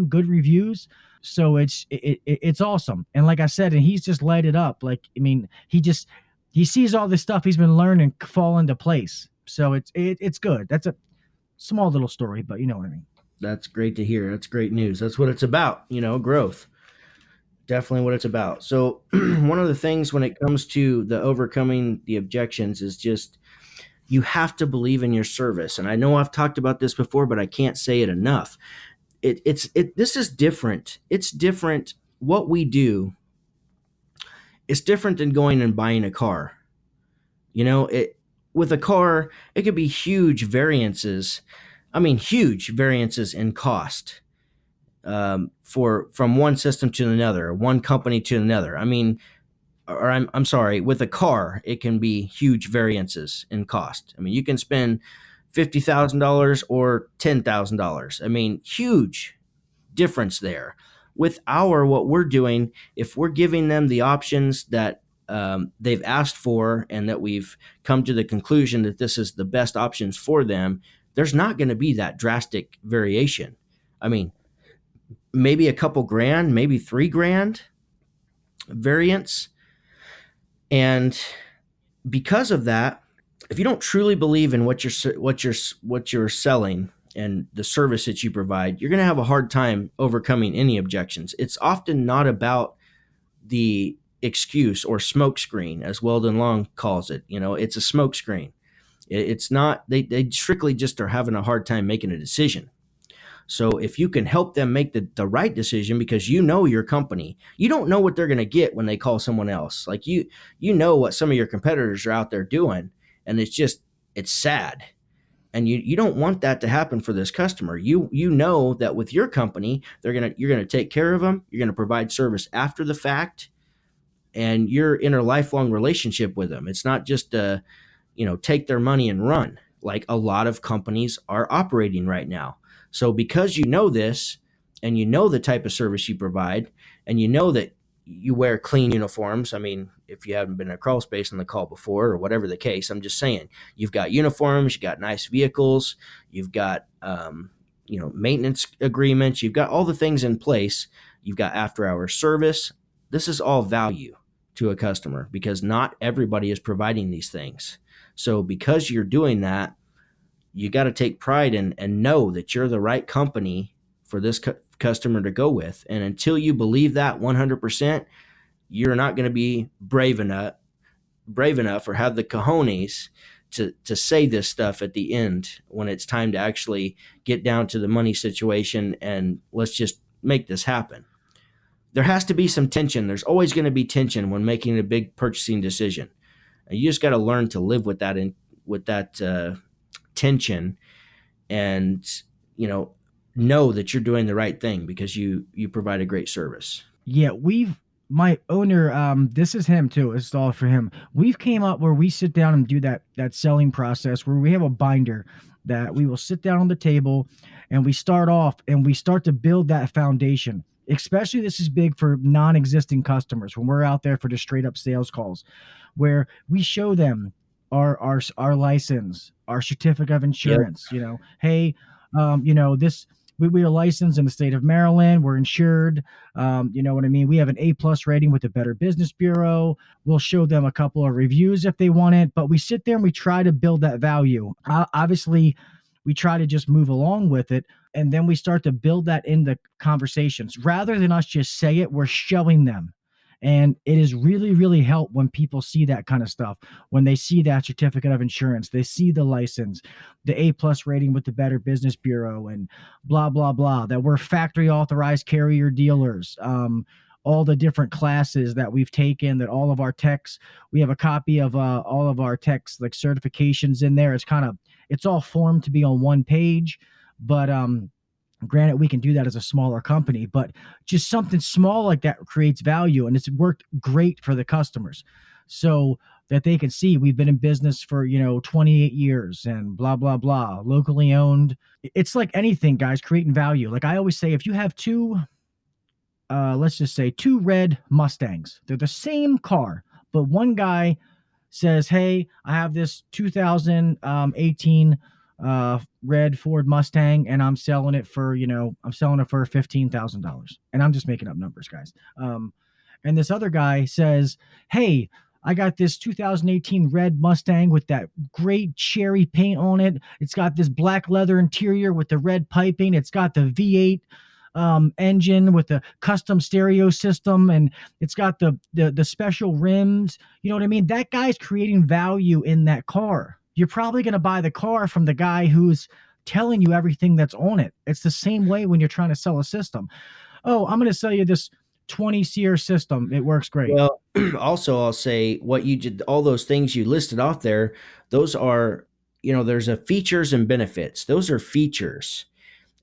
good reviews. So it's awesome. And like I said, and he's just light it up. He sees all this stuff he's been learning fall into place. So it's good. That's a small little story, but you know what I mean. That's great to hear. That's great news. That's what it's about, growth. Definitely what it's about. So one of the things when it comes to the overcoming the objections is just, you have to believe in your service. And I know I've talked about this before, but I can't say it enough. This is different. It's different. What we do is different than going and buying a car. With a car, it could be huge variances. I mean, huge variances in cost from one system to another, one company to another. I'm sorry, with a car, it can be huge variances in cost. You can spend $50,000 or $10,000. Huge difference there. With what we're doing, if we're giving them the options that they've asked for and that we've come to the conclusion that this is the best options for them, there's not going to be that drastic variation. Maybe a couple grand, maybe $3,000 variance. And because of that, if you don't truly believe in what you're selling and the service that you provide, you're going to have a hard time overcoming any objections. It's often not about the excuse or smoke screen, as Weldon Long calls it. It's a smoke screen. It's not, they strictly just are having a hard time making a decision. So if you can help them make the right decision, because your company, you don't know what they're going to get when they call someone else. You know what some of your competitors are out there doing, and it's sad. And you don't want that to happen for this customer. You know that with your company, you're going to take care of them. You're going to provide service after the fact, and you're in a lifelong relationship with them. It's not just take their money and run like a lot of companies are operating right now. So because you know this, and you know the type of service you provide, and you know that you wear clean uniforms. If you haven't been in a crawl space on the call before, or whatever the case, I'm just saying, you've got uniforms, you've got nice vehicles, you've got maintenance agreements, you've got all the things in place, you've got after-hours service. This is all value to a customer, because not everybody is providing these things. So because you're doing that, you got to take pride and know that you're the right company for this customer to go with. And until you believe that 100%, you're not going to be brave enough or have the cojones to say this stuff at the end when it's time to actually get down to the money situation and let's just make this happen. there has to be some tension. There's always going to be tension when making a big purchasing decision. You just got to learn to live with that tension, and know that you're doing the right thing because you provide a great service. Yeah, my owner, this is him too. It's all for him. We've came up where we sit down and do that selling process where we have a binder that we will sit down on the table and we start off and we start to build that foundation. Especially this is big for non-existing customers when we're out there for just straight up sales calls, where we show them our license, our certificate of insurance. Yep. Hey, this we are licensed in the state of Maryland. We're insured. You know what I mean? We have an A+ rating with the Better Business Bureau. We'll show them a couple of reviews if they want it, but we sit there and we try to build that value. Obviously, we try to just move along with it. And then we start to build that in the conversations. Rather than us just say it, we're showing them. And it has really, really helped when people see that kind of stuff. When they see that certificate of insurance, they see the license, the A+ rating with the Better Business Bureau, and blah, blah, blah, that we're factory authorized carrier dealers. All the different classes that we've taken, that all of our techs, we have a copy of all of our techs, like certifications in there. It's all formed to be on one page. But granted, we can do that as a smaller company, but just something small like that creates value, and it's worked great for the customers, so that they can see we've been in business for 28 years and blah blah blah, locally owned. It's like anything, guys, creating value. Like I always say, if you have let's just say two red Mustangs, they're the same car, but one guy says, hey, I have this 2018 red Ford Mustang, and I'm selling it for $15,000, and I'm just making up numbers, guys. And this other guy says, hey, I got this 2018 red Mustang with that great cherry paint on it. It's got this black leather interior with the red piping. It's got the V8 engine with the custom stereo system, and it's got the special rims. You know what I mean? That guy's creating value in that car. You're probably going to buy the car from the guy who's telling you everything that's on it. It's the same way when you're trying to sell a system. Oh, I'm going to sell you this 20 SEER system. It works great. Well, also I'll say what you did, all those things you listed off there, those are, there's a features and benefits. Those are features.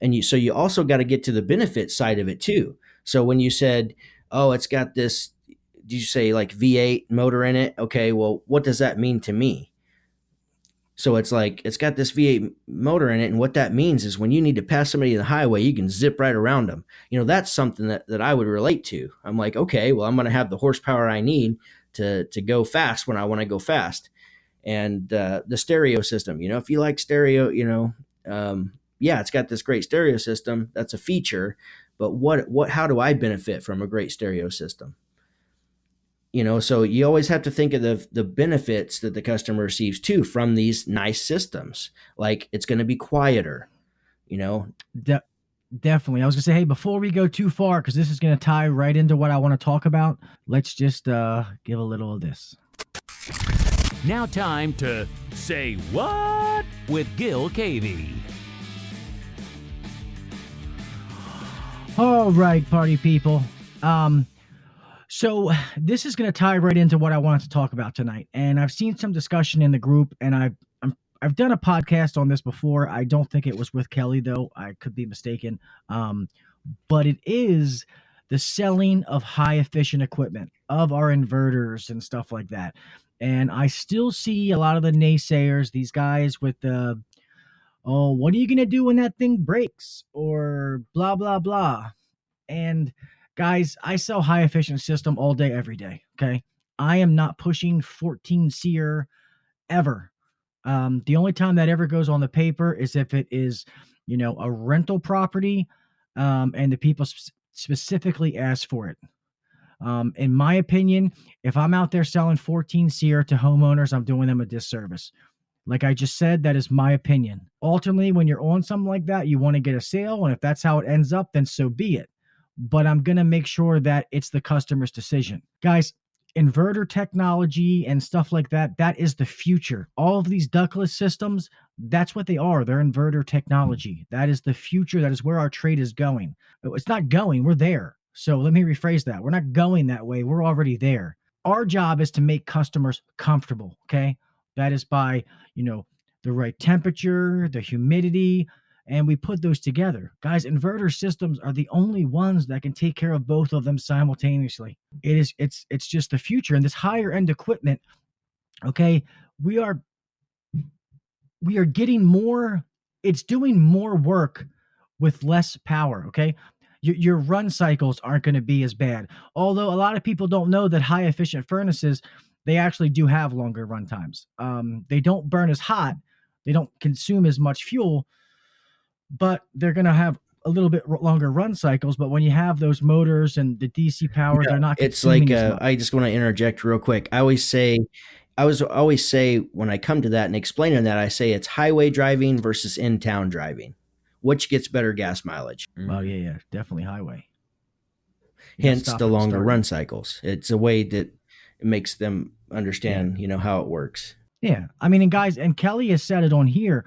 And so you also got to get to the benefit side of it too. So when you said, oh, it's got this, did you say like V8 motor in it? Okay, well, what does that mean to me? So it's like, it's got this V8 motor in it. And what that means is when you need to pass somebody on the highway, you can zip right around them. That's something that I would relate to. I'm like, okay, well, I'm going to have the horsepower I need to go fast when I want to go fast. And the stereo system, if you like stereo, yeah, it's got this great stereo system. That's a feature. But how do I benefit from a great stereo system? So you always have to think of the benefits that the customer receives too from these nice systems. Like it's going to be quieter, Definitely. I was going to say, hey, before we go too far, because this is going to tie right into what I want to talk about, let's just give a little of this. Now time to say what with Gil Cavey. All right, party people. So this is going to tie right into what I wanted to talk about tonight. And I've seen some discussion in the group, and I've done a podcast on this before. I don't think it was with Kelly, though. I could be mistaken. But it is the selling of high efficient equipment, of our inverters and stuff like that. And I still see a lot of the naysayers, these guys with the, oh, what are you going to do when that thing breaks? Or blah, blah, blah. And guys, I sell high efficient system all day, every day. Okay. I am not pushing 14 SEER ever. The only time that ever goes on the paper is if it is, a rental property, and the people specifically ask for it. In my opinion, if I'm out there selling 14 SEER to homeowners, I'm doing them a disservice. Like I just said, that is my opinion. Ultimately, when you're on something like that, you want to get a sale. And if that's how it ends up, then so be it. But I'm going to make sure that it's the customer's decision. Guys, inverter technology and stuff like that, that is the future. All of these ductless systems, that's what they are. They're inverter technology. That is the future. That is where our trade is going. It's not going. We're there. So let me rephrase that. We're not going that way. We're already there. Our job is to make customers comfortable. Okay. That is by, the right temperature, the humidity, and we put those together. Guys, inverter systems are the only ones that can take care of both of them simultaneously. It's just the future. And this higher end equipment, okay, we are getting more, it's doing more work with less power. Okay. Your run cycles aren't going to be as bad. Although a lot of people don't know that high efficient furnaces, they actually do have longer run times. They don't burn as hot, they don't consume as much fuel, but they're going to have a little bit longer run cycles. But when you have those motors and the DC power, they're not It's consuming like as much. I just want to interject real quick. I always say when I come to that and explaining that, I say it's highway driving versus in town driving. Which gets better gas mileage? Oh yeah, definitely highway. You gotta Hence stop the and longer start. run cycles. It's a way that it makes them understand, how it works. Yeah. I mean, and guys, and Kelly has said it on here,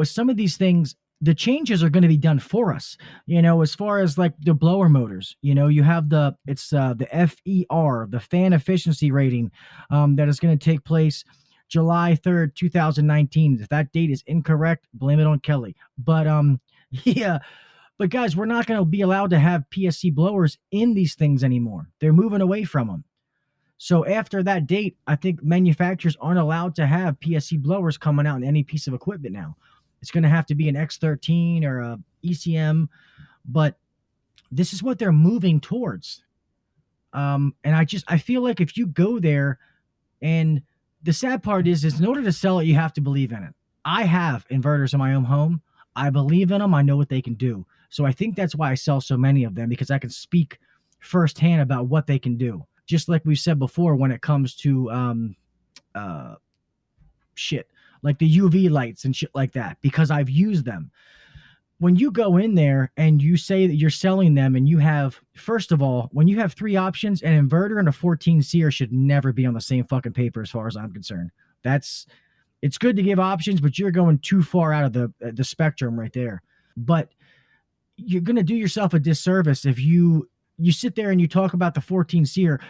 some of these things, the changes are going to be done for us, as far as like the blower motors, you have the FER, the fan efficiency rating, that is going to take place July 3rd, 2019. If that date is incorrect, blame it on Kelly. But, yeah, but guys, we're not going to be allowed to have PSC blowers in these things anymore. They're moving away from them. So after that date, I think manufacturers aren't allowed to have PSC blowers coming out in any piece of equipment now. It's going to have to be an X13 or a ECM, but this is what they're moving towards. And I feel like if you go there, and the sad part is in order to sell it, you have to believe in it. I have inverters in my own home. I believe in them. I know what they can do. So I think that's why I sell so many of them, because I can speak firsthand about what they can do. Just like we've said before, when it comes to shit like the UV lights and shit like that, because I've used them. When you go in there and you say that you're selling them, and you have, first of all, when you have three options, an inverter and a 14 SEER should never be on the same fucking paper as far as I'm concerned. It's good to give options, but you're going too far out of the spectrum right there. But you're going to do yourself a disservice if you sit there and you talk about the 14 SEER.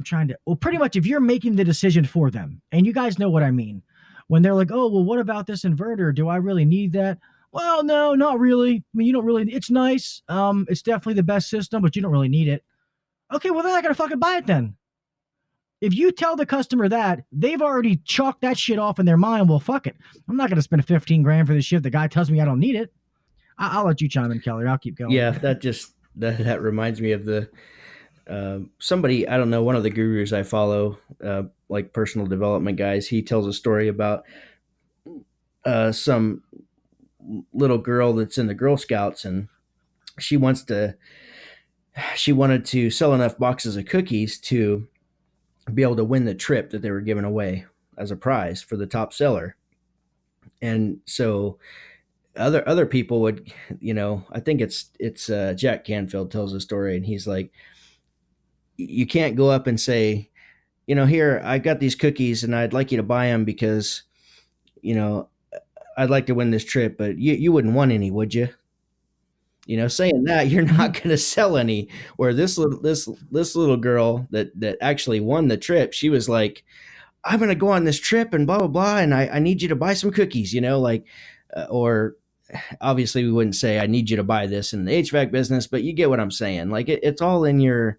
Pretty much if you're making the decision for them, and you guys know what I mean, when they're like, oh, well, what about this inverter? Do I really need that? Well, no, not really. I mean, you don't really, it's nice. It's definitely the best system, but you don't really need it. Okay, well, they're not going to fucking buy it then. If you tell the customer that, they've already chalked that shit off in their mind. Well, fuck it. I'm not going to spend 15 grand for this shit. The guy tells me I don't need it. I'll let you chime in, Kelly. I'll keep going. Yeah, that reminds me of the somebody, I don't know, one of the gurus I follow, like personal development guys. He tells a story about some little girl that's in the Girl Scouts, and she wanted to sell enough boxes of cookies to be able to win the trip that they were giving away as a prize for the top seller. And so other people would, I think it's Jack Canfield tells a story, and he's like, you can't go up and say, here, I got these cookies and I'd like you to buy them because, I'd like to win this trip, but you wouldn't want any, would you? Saying that, you're not going to sell any. Where this little girl that actually won the trip, she was like, I'm going to go on this trip and blah, blah, blah. And I need you to buy some cookies, or obviously we wouldn't say I need you to buy this in the HVAC business, but you get what I'm saying. Like it's all in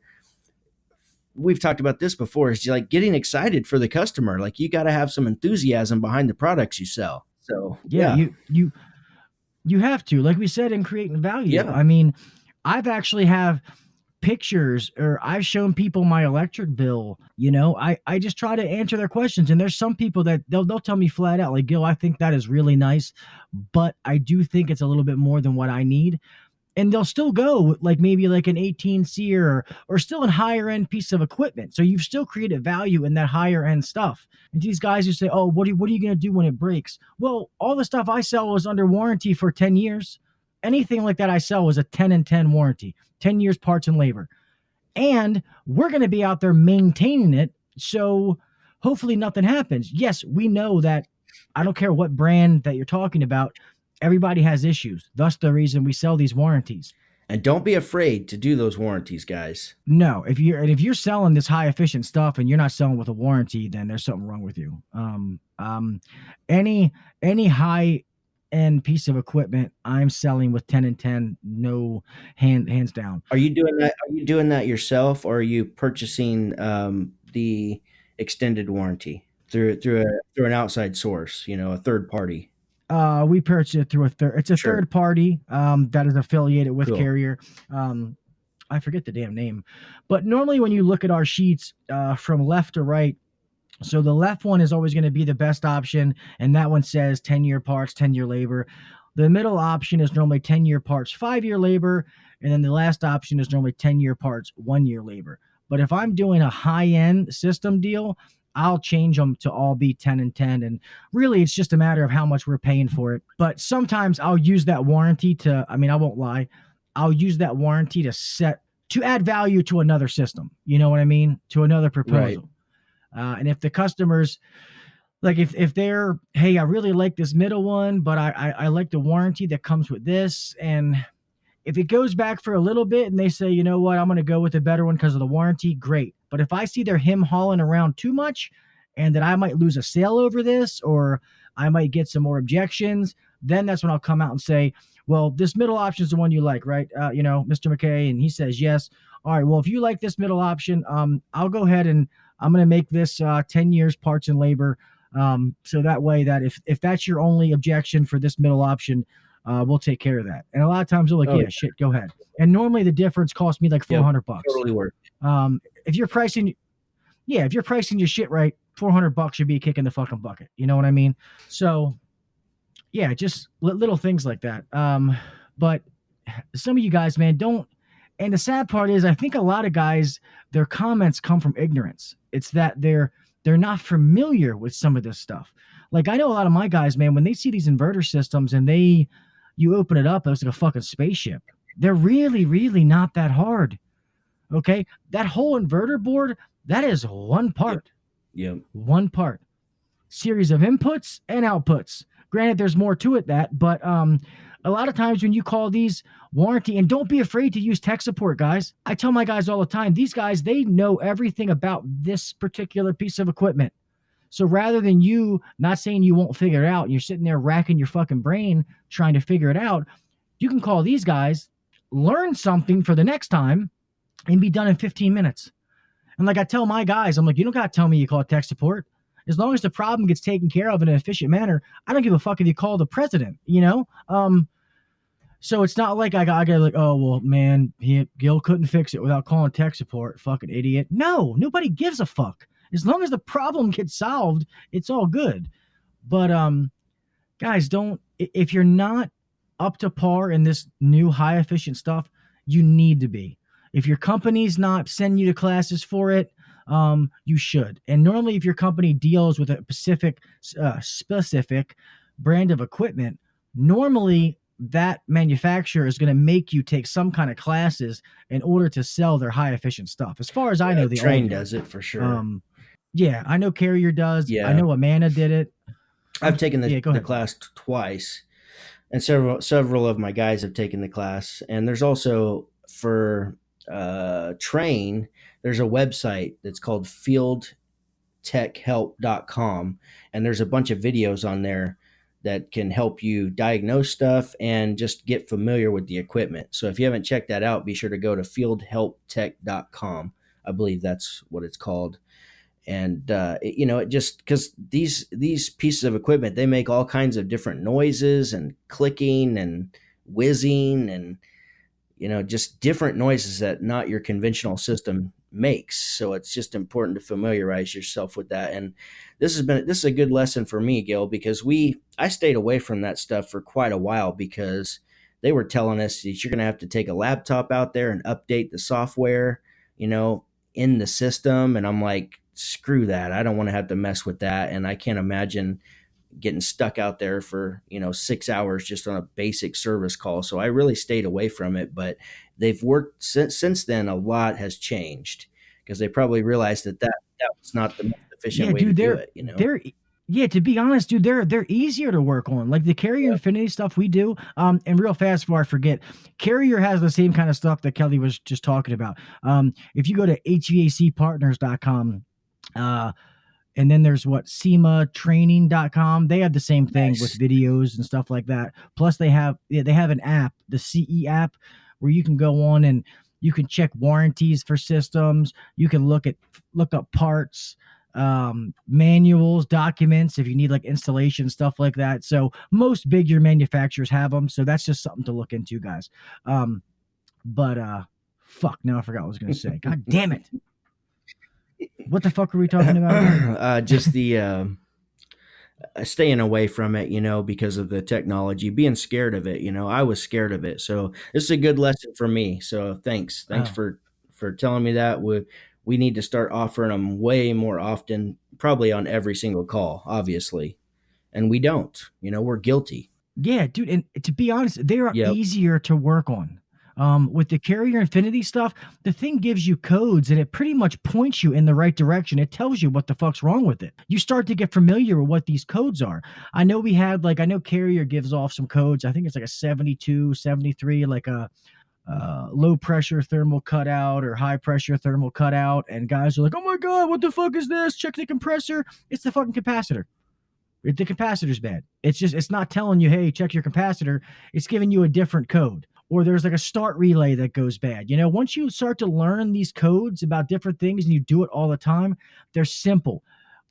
we've talked about this before, is like getting excited for the customer. Like you got to have some enthusiasm behind the products you sell. So yeah. You have to, like we said, in creating value. Yeah. I mean, I've actually have pictures, or I've shown people my electric bill. I just try to answer their questions. And there's some people that they'll tell me flat out, like, Gil, I think that is really nice, but I do think it's a little bit more than what I need. And they'll still go like maybe like an 18 SEER or still a higher end piece of equipment. So you've still created value in that higher end stuff. And these guys who say, oh, what are you going to do when it breaks? Well, all the stuff I sell was under warranty for 10 years. Anything like that I sell was a 10 and 10 warranty, 10 years parts and labor. And we're going to be out there maintaining it. So hopefully nothing happens. Yes, we know that I don't care what brand that you're talking about. Everybody has issues. Thus the reason we sell these warranties. And don't be afraid to do those warranties, guys. No, if you're selling this high efficient stuff and you're not selling with a warranty, then there's something wrong with you. Any high end piece of equipment I'm selling with 10 and 10, no, hands down. Are you doing that? Are you doing that yourself, or are you purchasing the extended warranty through an outside source? A third party. We purchased it through it's a Sure. third party that is affiliated with Cool. Carrier. I forget the damn name, but normally when you look at our sheets from left to right, so the left one is always going to be the best option, and that one says 10-year parts, 10-year labor. The middle option is normally 10-year parts, 5-year labor, and then the last option is normally 10-year parts, 1-year labor. But if I'm doing a high-end system deal, I'll change them to all be 10 and 10. And really, it's just a matter of how much we're paying for it. But sometimes I'll use that warranty I won't lie. I'll use that warranty to add value to another system. You know what I mean? To another proposal. Right. And if the customers, like if they're, hey, I really like this middle one, but I like the warranty that comes with this. And if it goes back for a little bit and they say, you know what, I'm going to go with a better one because of the warranty, great. But if I see they're hauling around too much and that I might lose a sale over this, or I might get some more objections, then that's when I'll come out and say, well, this middle option is the one you like, right? Mr. McKay. And he says, yes. All right. Well, if you like this middle option, I'll go ahead and I'm going to make this 10 years parts and labor. So that way that if that's your only objection for this middle option, we'll take care of that. And a lot of times they're like, shit, go ahead. And normally the difference costs me like $400. Totally worth. If you're pricing your shit right, $400 should be a kick in the fucking bucket. You know what I mean? So yeah, just little things like that. But some of you guys, man, don't. And the sad part is, I think a lot of guys, their comments come from ignorance. It's that they're not familiar with some of this stuff. Like I know a lot of my guys, man, when they see these inverter systems and you open it up, it's like a fucking spaceship. They're really, really not that hard. Okay. That whole inverter board, that is one part. Yep. One part. Series of inputs and outputs. Granted, there's more to it but a lot of times when you call these warranty, and don't be afraid to use tech support, guys. I tell my guys all the time, these guys, they know everything about this particular piece of equipment. So rather than you not saying you won't figure it out, and you're sitting there racking your fucking brain trying to figure it out, you can call these guys, learn something for the next time, and be done in 15 minutes. And like I tell my guys, I'm like, you don't got to tell me you call tech support. As long as the problem gets taken care of in an efficient manner, I don't give a fuck if you call the president, So it's not like I got like, oh, well, man, Gil couldn't fix it without calling tech support. Fucking idiot. No, nobody gives a fuck. As long as the problem gets solved, it's all good. But guys, if you're not up to par in this new high efficient stuff, you need to be. If your company's not sending you to classes for it, you should. And normally if your company deals with a specific brand of equipment, normally that manufacturer is going to make you take some kind of classes in order to sell their high efficient stuff. As far as I know, the Train does it for sure. Yeah, I know Carrier does. Yeah. I know Amanda did it. I've taken the class twice, and several of my guys have taken the class. And there's also for Train, there's a website that's called fieldtechhelp.com, and there's a bunch of videos on there that can help you diagnose stuff and just get familiar with the equipment. So if you haven't checked that out, be sure to go to fieldhelptech.com. I believe that's what it's called. And, it just because these pieces of equipment, they make all kinds of different noises and clicking and whizzing and, just different noises that not your conventional system makes. So it's just important to familiarize yourself with that. And this is a good lesson for me, Gil, because I stayed away from that stuff for quite a while because they were telling us that you're going to have to take a laptop out there and update the software, in the system. And I'm like, screw that. I don't want to have to mess with that. And I can't imagine getting stuck out there for, 6 hours just on a basic service call. So I really stayed away from it, but they've worked since then. A lot has changed because they probably realized that was not the most efficient way to do it. Yeah, to be honest, dude, they're easier to work on. Like the Carrier Infinity stuff we do. And real fast before I forget, Carrier has the same kind of stuff that Kelly was just talking about. If you go to hvacpartners.com, and then there's what SEMAtraining.com. They have the same thing with Nice. videos and stuff like that. Plus they have an app, the CE app, where you can go on and you can check warranties for systems. You can look up parts, manuals, documents if you need like installation stuff like that. So most bigger manufacturers have them. So that's just something to look into, guys. But fuck, now I forgot what I was gonna say. God damn it. What the fuck are we talking about? Just the staying away from it, because of the technology, being scared of it. I was scared of it. So this is a good lesson for me. So thanks for telling me that. We need to start offering them way more often, probably on every single call, obviously. And we don't, we're guilty. Yeah, dude. And to be honest, they are Yep. easier to work on. With the Carrier Infinity stuff, the thing gives you codes and it pretty much points you in the right direction. It tells you what the fuck's wrong with it. You start to get familiar with what these codes are. I know Carrier gives off some codes. I think it's like a 72, 73, like a low pressure thermal cutout or high pressure thermal cutout. And guys are like, oh my God, what the fuck is this? Check the compressor. It's the fucking capacitor. The capacitor's bad. It's not telling you, hey, check your capacitor. It's giving you a different code. Or there's like a start relay that goes bad. Once you start to learn these codes about different things and you do it all the time, they're simple.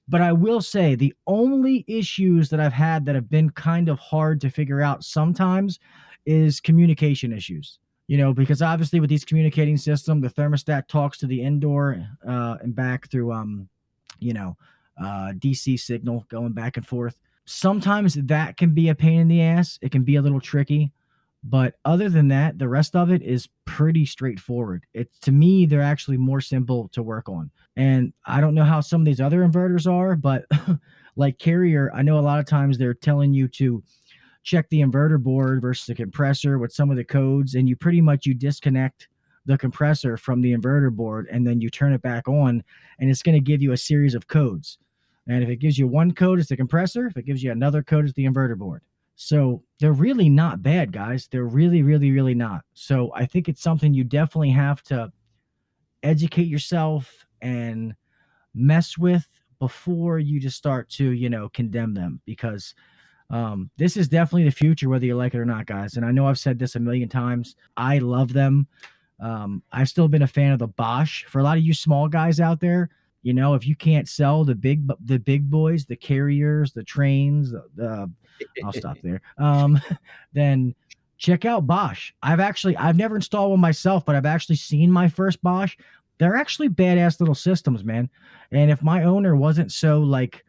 But I will say the only issues that I've had that have been kind of hard to figure out sometimes is communication issues. Because obviously with these communicating system, the thermostat talks to the indoor and back through DC signal going back and forth. Sometimes that can be a pain in the ass. It can be a little tricky. But other than that, the rest of it is pretty straightforward. To me, they're actually more simple to work on. And I don't know how some of these other inverters are, but like Carrier, I know a lot of times they're telling you to check the inverter board versus the compressor with some of the codes, and you disconnect the compressor from the inverter board and then you turn it back on, and it's going to give you a series of codes. And if it gives you one code, it's the compressor. If it gives you another code, it's the inverter board. So they're really not bad, guys. They're really, really, really not. So I think it's something you definitely have to educate yourself and mess with before you just start to, condemn them, because this is definitely the future, whether you like it or not, guys. And I know I've said this a million times. I love them. I've still been a fan of the Bosch. For a lot of you small guys out there, if you can't sell the big boys, the Carriers, the Trains, I'll stop there. Then check out Bosch. I've never installed one myself, but I've actually seen my first Bosch. They're actually badass little systems, man. And if my owner wasn't so like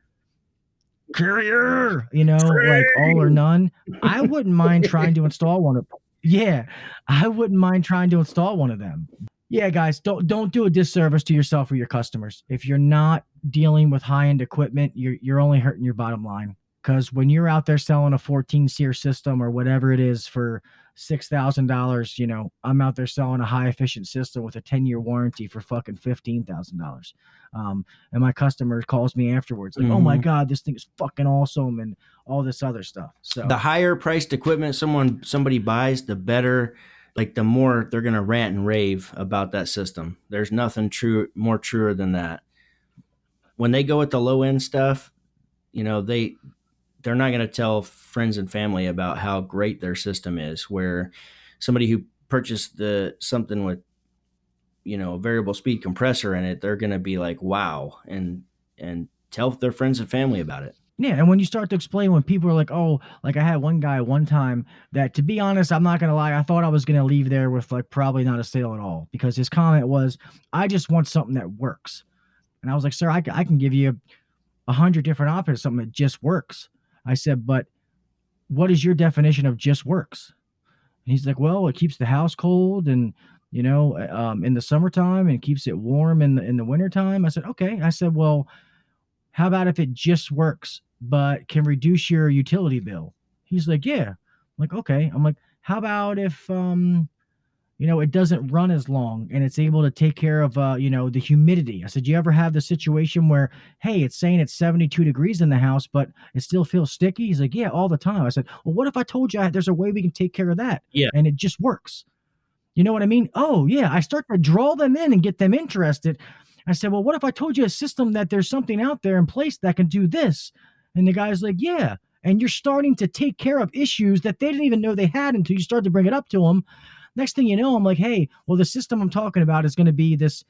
Carrier, like all or none, I wouldn't mind trying to install one of them. Yeah, I wouldn't mind trying to install one of them. Yeah, guys, don't do a disservice to yourself or your customers. If you're not dealing with high-end equipment, you're only hurting your bottom line. Because when you're out there selling a 14 SEER system or whatever it is for $6,000, I'm out there selling a high efficient system with a 10-year warranty for fucking $15,000. And my customer calls me afterwards like, oh my God, this thing is fucking awesome and all this other stuff. So the higher priced equipment somebody buys, the better, like the more they're going to rant and rave about that system. There's nothing more truer than that. When they go with the low end stuff, they're not going to tell friends and family about how great their system is, where somebody who purchased something with, a variable speed compressor in it, they're going to be like, wow, and tell their friends and family about it. Yeah, and when you start to explain, when people are like, oh, like I had one guy one time that, to be honest, I'm not going to lie, I thought I was going to leave there with like probably not a sale at all, because his comment was, I just want something that works. And I was like, sir, I can give you 100 different options, something that just works. I said, but what is your definition of just works? And he's like, well, it keeps the house cold and, in the summertime, and keeps it warm in the wintertime. I said, okay. I said, well, how about if it just works, but can reduce your utility bill? He's like, yeah. I'm like, okay. I'm like, how about if, it doesn't run as long, and it's able to take care of, the humidity. I said, you ever have the situation where, hey, it's saying it's 72 degrees in the house, but it still feels sticky? He's like, yeah, all the time. I said, well, what if I told you there's a way we can take care of that? Yeah. And it just works. You know what I mean? Oh, yeah. I start to draw them in and get them interested. I said, well, what if I told you a system that there's something out there in place that can do this? And the guy's like, yeah. And you're starting to take care of issues that they didn't even know they had until you start to bring it up to them. Next thing you know, I'm like, hey, well, the system I'm talking about is going to be this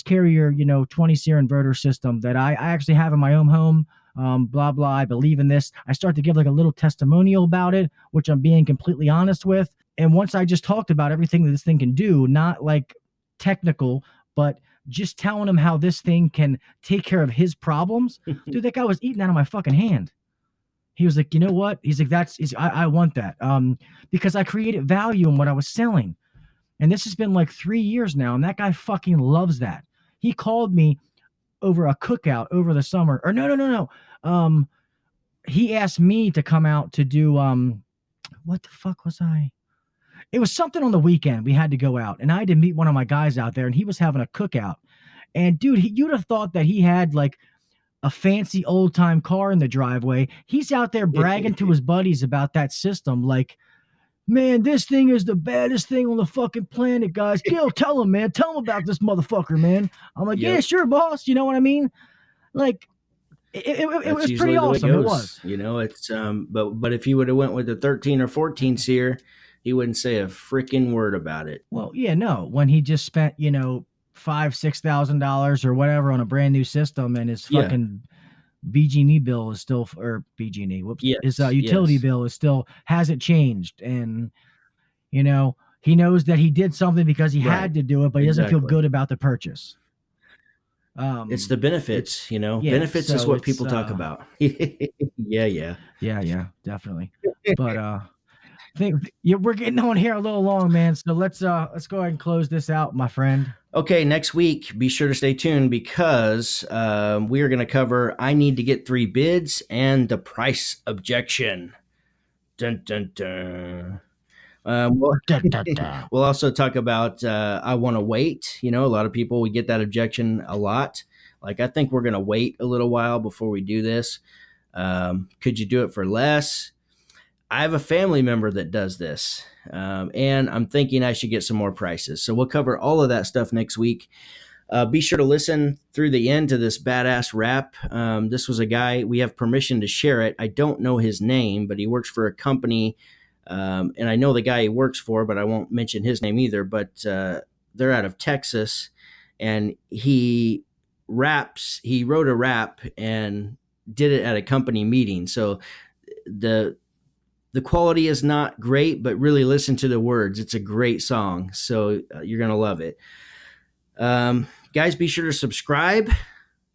Carrier, 20 SEER inverter system that I actually have in my own home. Blah, blah. I believe in this. I start to give like a little testimonial about it, which I'm being completely honest with. And once I just talked about everything that this thing can do, not like technical, but just telling him how this thing can take care of his problems, dude, that guy was eating out of my fucking hand. He was like, you know what? He's like, I want that. Because I created value in what I was selling. And this has been like 3 years now. And that guy fucking loves that. He called me over a cookout over the summer. Or no. He asked me to come out to do, what the fuck was I? It was something on the weekend. We had to go out, and I had to meet one of my guys out there, and he was having a cookout. And dude, you'd have thought that he had like a fancy old time car in the driveway. He's out there bragging to his buddies about that system. Like, man, this thing is the baddest thing on the fucking planet, guys. Gil, tell him, man. Tell him about this motherfucker, man. I'm like, yeah, sure, boss. You know what I mean? Like, it was pretty awesome. It was. It's but if he would have went with the 13 or 14 SEER, he wouldn't say a freaking word about it. Well, yeah, no. When he just spent, $5,000-$6,000 or whatever on a brand new system, and his fucking BG&E bill is still, or BG&E, his utility bill is still, hasn't changed. And, he knows that he did something because he had to do it, but he doesn't feel good about the purchase. It's the benefits, benefits is what people talk about. Yeah, definitely. But, I think we're getting on here a little long, man. So let's go ahead and close this out, my friend. Okay, next week, be sure to stay tuned because we are going to cover I need to get 3 bids and the price objection. Dun, dun, dun. We'll also talk about I want to wait. A lot of people, we get that objection a lot. Like, I think we're going to wait a little while before we do this. Could you do it for less? I have a family member that does this, and I'm thinking I should get some more prices. So we'll cover all of that stuff next week. Be sure to listen through the end to this badass rap. This was a guy, we have permission to share it. I don't know his name, but he works for a company, and I know the guy he works for, but I won't mention his name either. But they're out of Texas, and he raps. He wrote a rap and did it at a company meeting. So the quality is not great, but really listen to the words. It's a great song, so you're going to love it. Guys, be sure to subscribe.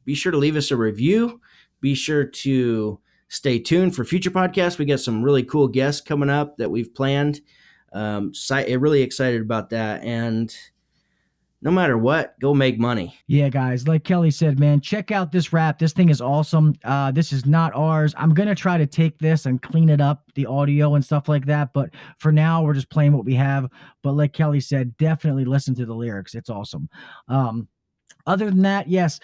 Be sure to leave us a review. Be sure to stay tuned for future podcasts. We got some really cool guests coming up that we've planned. Really excited about that, and no matter what, go make money. Yeah, guys, like Kelly said, man, check out this rap. This thing is awesome. This is not ours. I'm going to try to take this and clean it up, the audio and stuff like that. But for now, we're just playing what we have. But like Kelly said, definitely listen to the lyrics. It's awesome. Other than that, yes,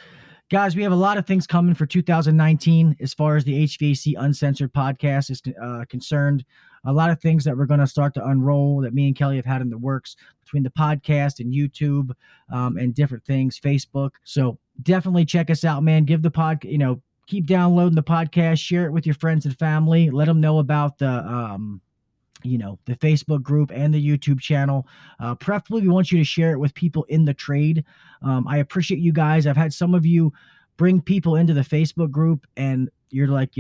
guys, we have a lot of things coming for 2019 as far as the HVAC Uncensored podcast is concerned. A lot of things that we're going to start to unroll that me and Kelly have had in the works between the podcast and YouTube and different things, Facebook. So definitely check us out, man. Give the keep downloading the podcast, share it with your friends and family. Let them know about the Facebook group and the YouTube channel. Preferably, we want you to share it with people in the trade. I appreciate you guys. I've had some of you bring people into the Facebook group, and you're like,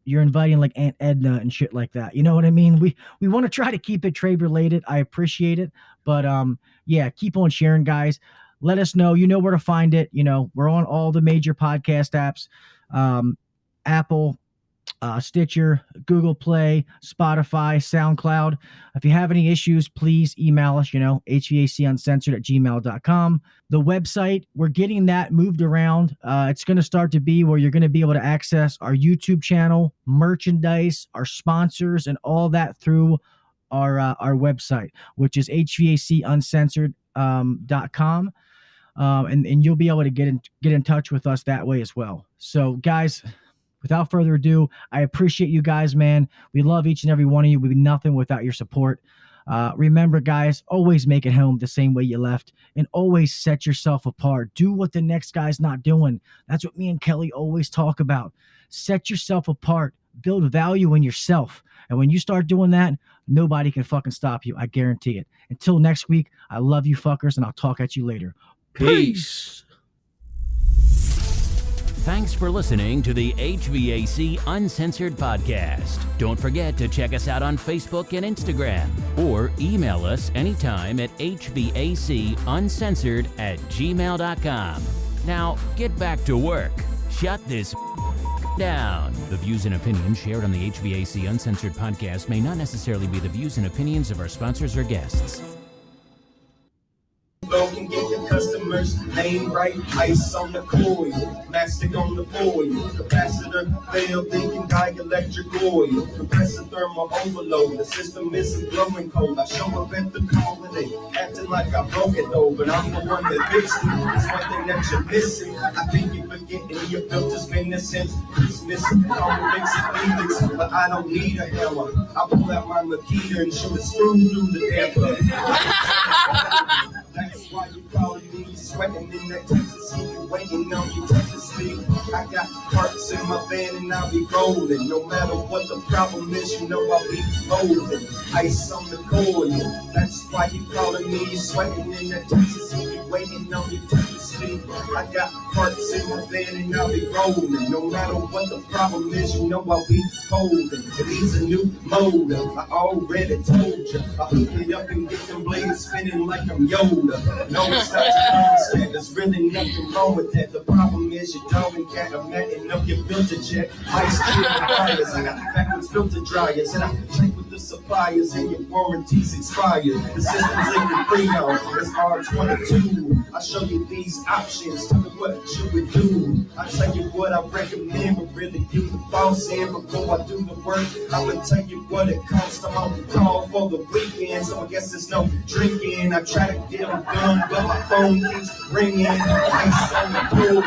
you're inviting like Aunt Edna and shit like that. You know what I mean? We want to try to keep it trade related. I appreciate it. But yeah, keep on sharing, guys. Let us know. You know where to find it. We're on all the major podcast apps. Apple, Stitcher, Google Play, Spotify, SoundCloud. If you have any issues, please email us, HVACuncensored@gmail.com. The website, we're getting that moved around. It's going to start to be where you're going to be able to access our YouTube channel, merchandise, our sponsors, and all that through our website, which is HVACuncensored.com. And you'll be able to get in touch with us that way as well. So guys, without further ado, I appreciate you guys, man. We love each and every one of you. We'd be nothing without your support. Remember, guys, always make it home the same way you left, and always set yourself apart. Do what the next guy's not doing. That's what me and Kelly always talk about. Set yourself apart. Build value in yourself. And when you start doing that, nobody can fucking stop you. I guarantee it. Until next week, I love you fuckers, and I'll talk at you later. Peace. Thanks for listening to the HVAC Uncensored podcast. Don't forget to check us out on Facebook and Instagram, or email us anytime at hvacuncensored@gmail.com. Now, get back to work. Shut this down. The views and opinions shared on the HVAC Uncensored podcast may not necessarily be the views and opinions of our sponsors or guests. Go and get your customers' name right, ice on the coil, mastic on the foil, capacitor, failed, leaking, dielectric oil, compressor, thermal overload, the system isn't blowing cold. I show up at the call and they acting like I broke it though, but I'm the one that fixed it. It's one thing that you're missing. I think you're forgetting your filter's been there since Christmas. I'm mixing Felix, but I don't need a hammer. I pull out my Makita and shoot a screw through the damper. That's why you calling me sweating in that Texas heat, waiting on you Texas speed. I got parts in my van and I'll be rolling. No matter what the problem is, you know I'll be holding ice on the coil. That's why you calling me sweating in that Texas heat, waiting on you Texas speed. I got parts in my van and I'll be rolling. No matter what the problem is, you know I'll be holding. It needs a new motor, I already told you. I hook it up and get them blades spinning like I'm Yoda. No, it's not your concept. There's really nothing wrong with that. The problem is your dog and cat are matting up your filter check. Ice chip fires. I got backwards filter dryers, and I check with the suppliers, and your warranties expired. The system's leaking Freon. It's R22. I show you these options. Tell me what you would do. I tell you what I recommend, but really you the boss. And before I do the work, I'm gonna tell you what it costs. I'm on the call for the weekend, so I guess there's no drinking. I try to get them done, but my phone keeps ringing. Ice on the pool.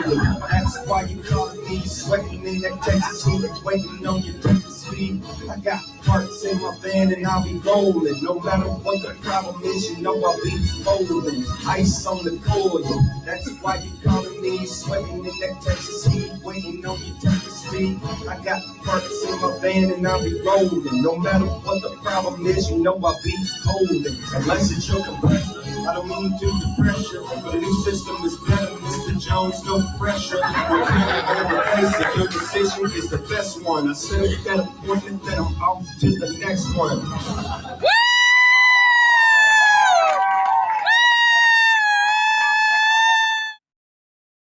That's why you calling me sweating in that Texas heat, waiting on your Texas speed. I got parts in my van and I'll be rolling. No matter what the problem is, you know I'll be holding ice on the coil. That's why you calling me sweating in that Texas heat, waiting on your Texas speed. I got parts in my van and I'll be rolling. No matter what the problem is, you know I'll be holding. Unless it's your compressor. I don't mean to depress you, but a new system is better, Mr. Jones, no pressure. We're clear on the case, if your decision is the best one. I sell you that appointment, then I'm off to the next one.